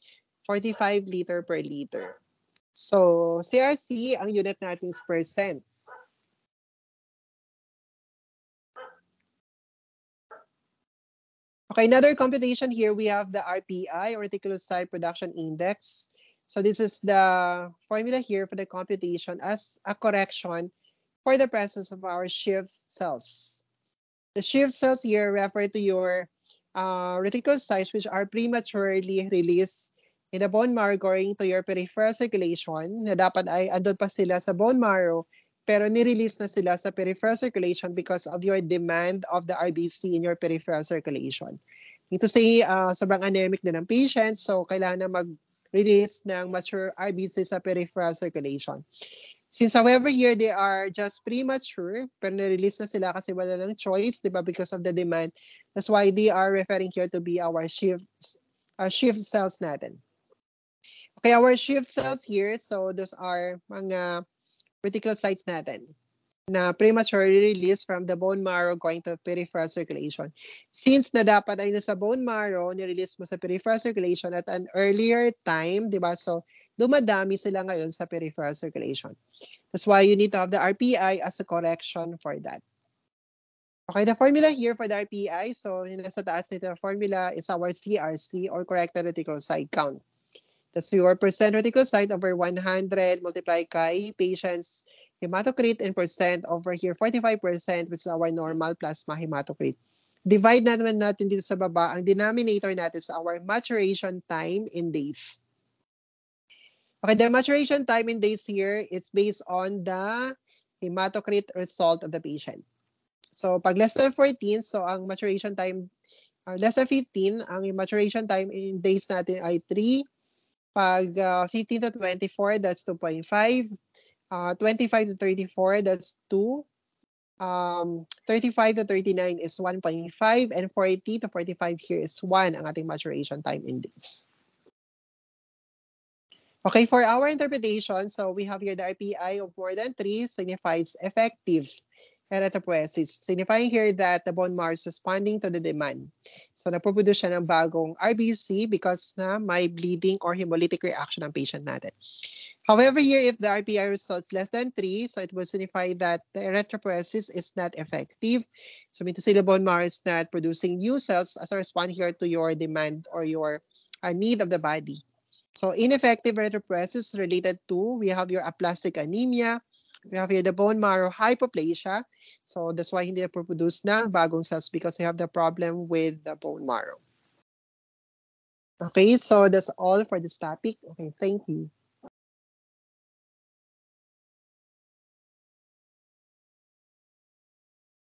[SPEAKER 1] liter per liter. So, CRC, ang unit natin is percent. Okay, another computation here, we have the RPI, or reticulocyte production index. So, this is the formula here for the computation as a correction for the presence of our shift cells. The shift cells here refer to your reticulocytes which are prematurely released in the bone marrow going to your peripheral circulation na dapat ay andun pa sila sa bone marrow pero nirelease na sila sa peripheral circulation because of your demand of the RBC in your peripheral circulation. Ito say, sobrang anemic na ng patient, so kailangan na mag-release ng mature RBC sa peripheral circulation. Since however here they are just premature, pero na-release na sila kasi wala ng choice, di ba, because of the demand. That's why they are referring here to be our shift cells natin. Okay, our shift cells here, so those are mga reticulocytes natin na prematurely released from the bone marrow going to peripheral circulation. Since na dapat ay nasa bone marrow, nirelease mo sa peripheral circulation at an earlier time, di ba? So, dumadami sila ngayon sa peripheral circulation. That's why you need to have the RPI as a correction for that. Okay, the formula here for the RPI, so yung nasa taas nito na formula is our CRC or corrected reticulocyte count. That's your percent reticulocyte over 100 multiplied by patient's hematocrit in percent over here 45%, which is our normal plasma hematocrit. Divide naman natin dito sa baba, ang denominator natin is our maturation time in days. Okay, the maturation time in days here is based on the hematocrit result of the patient. So pag less than 14, so ang maturation time, less than 15, ang maturation time in days natin ay 3. Pag 15 to 24, that's 2.5. 25 to 34, that's 2. 35 to 39 is 1.5. And 40 to 45 here is 1 ang ating maturation time in days. Okay, for our interpretation, so we have here the RPI of more than 3 signifies effective erythropoiesis, signifying here that the bone marrow is responding to the demand. So, napoproduce siya ng bagong RBC because na may bleeding or hemolytic reaction ang patient natin. However, here, if the RPI results less than 3, so it will signify that the erythropoiesis is not effective. So, mean to say the bone marrow is not producing new cells as a response here to your demand or your need of the body. So, ineffective erythropoiesis related to, we have your aplastic anemia, we have here the bone marrow hypoplasia. So that's why hindi na-produce ng bagong cells because they have the problem with the bone marrow. Okay, so that's all for this topic. Okay, thank you.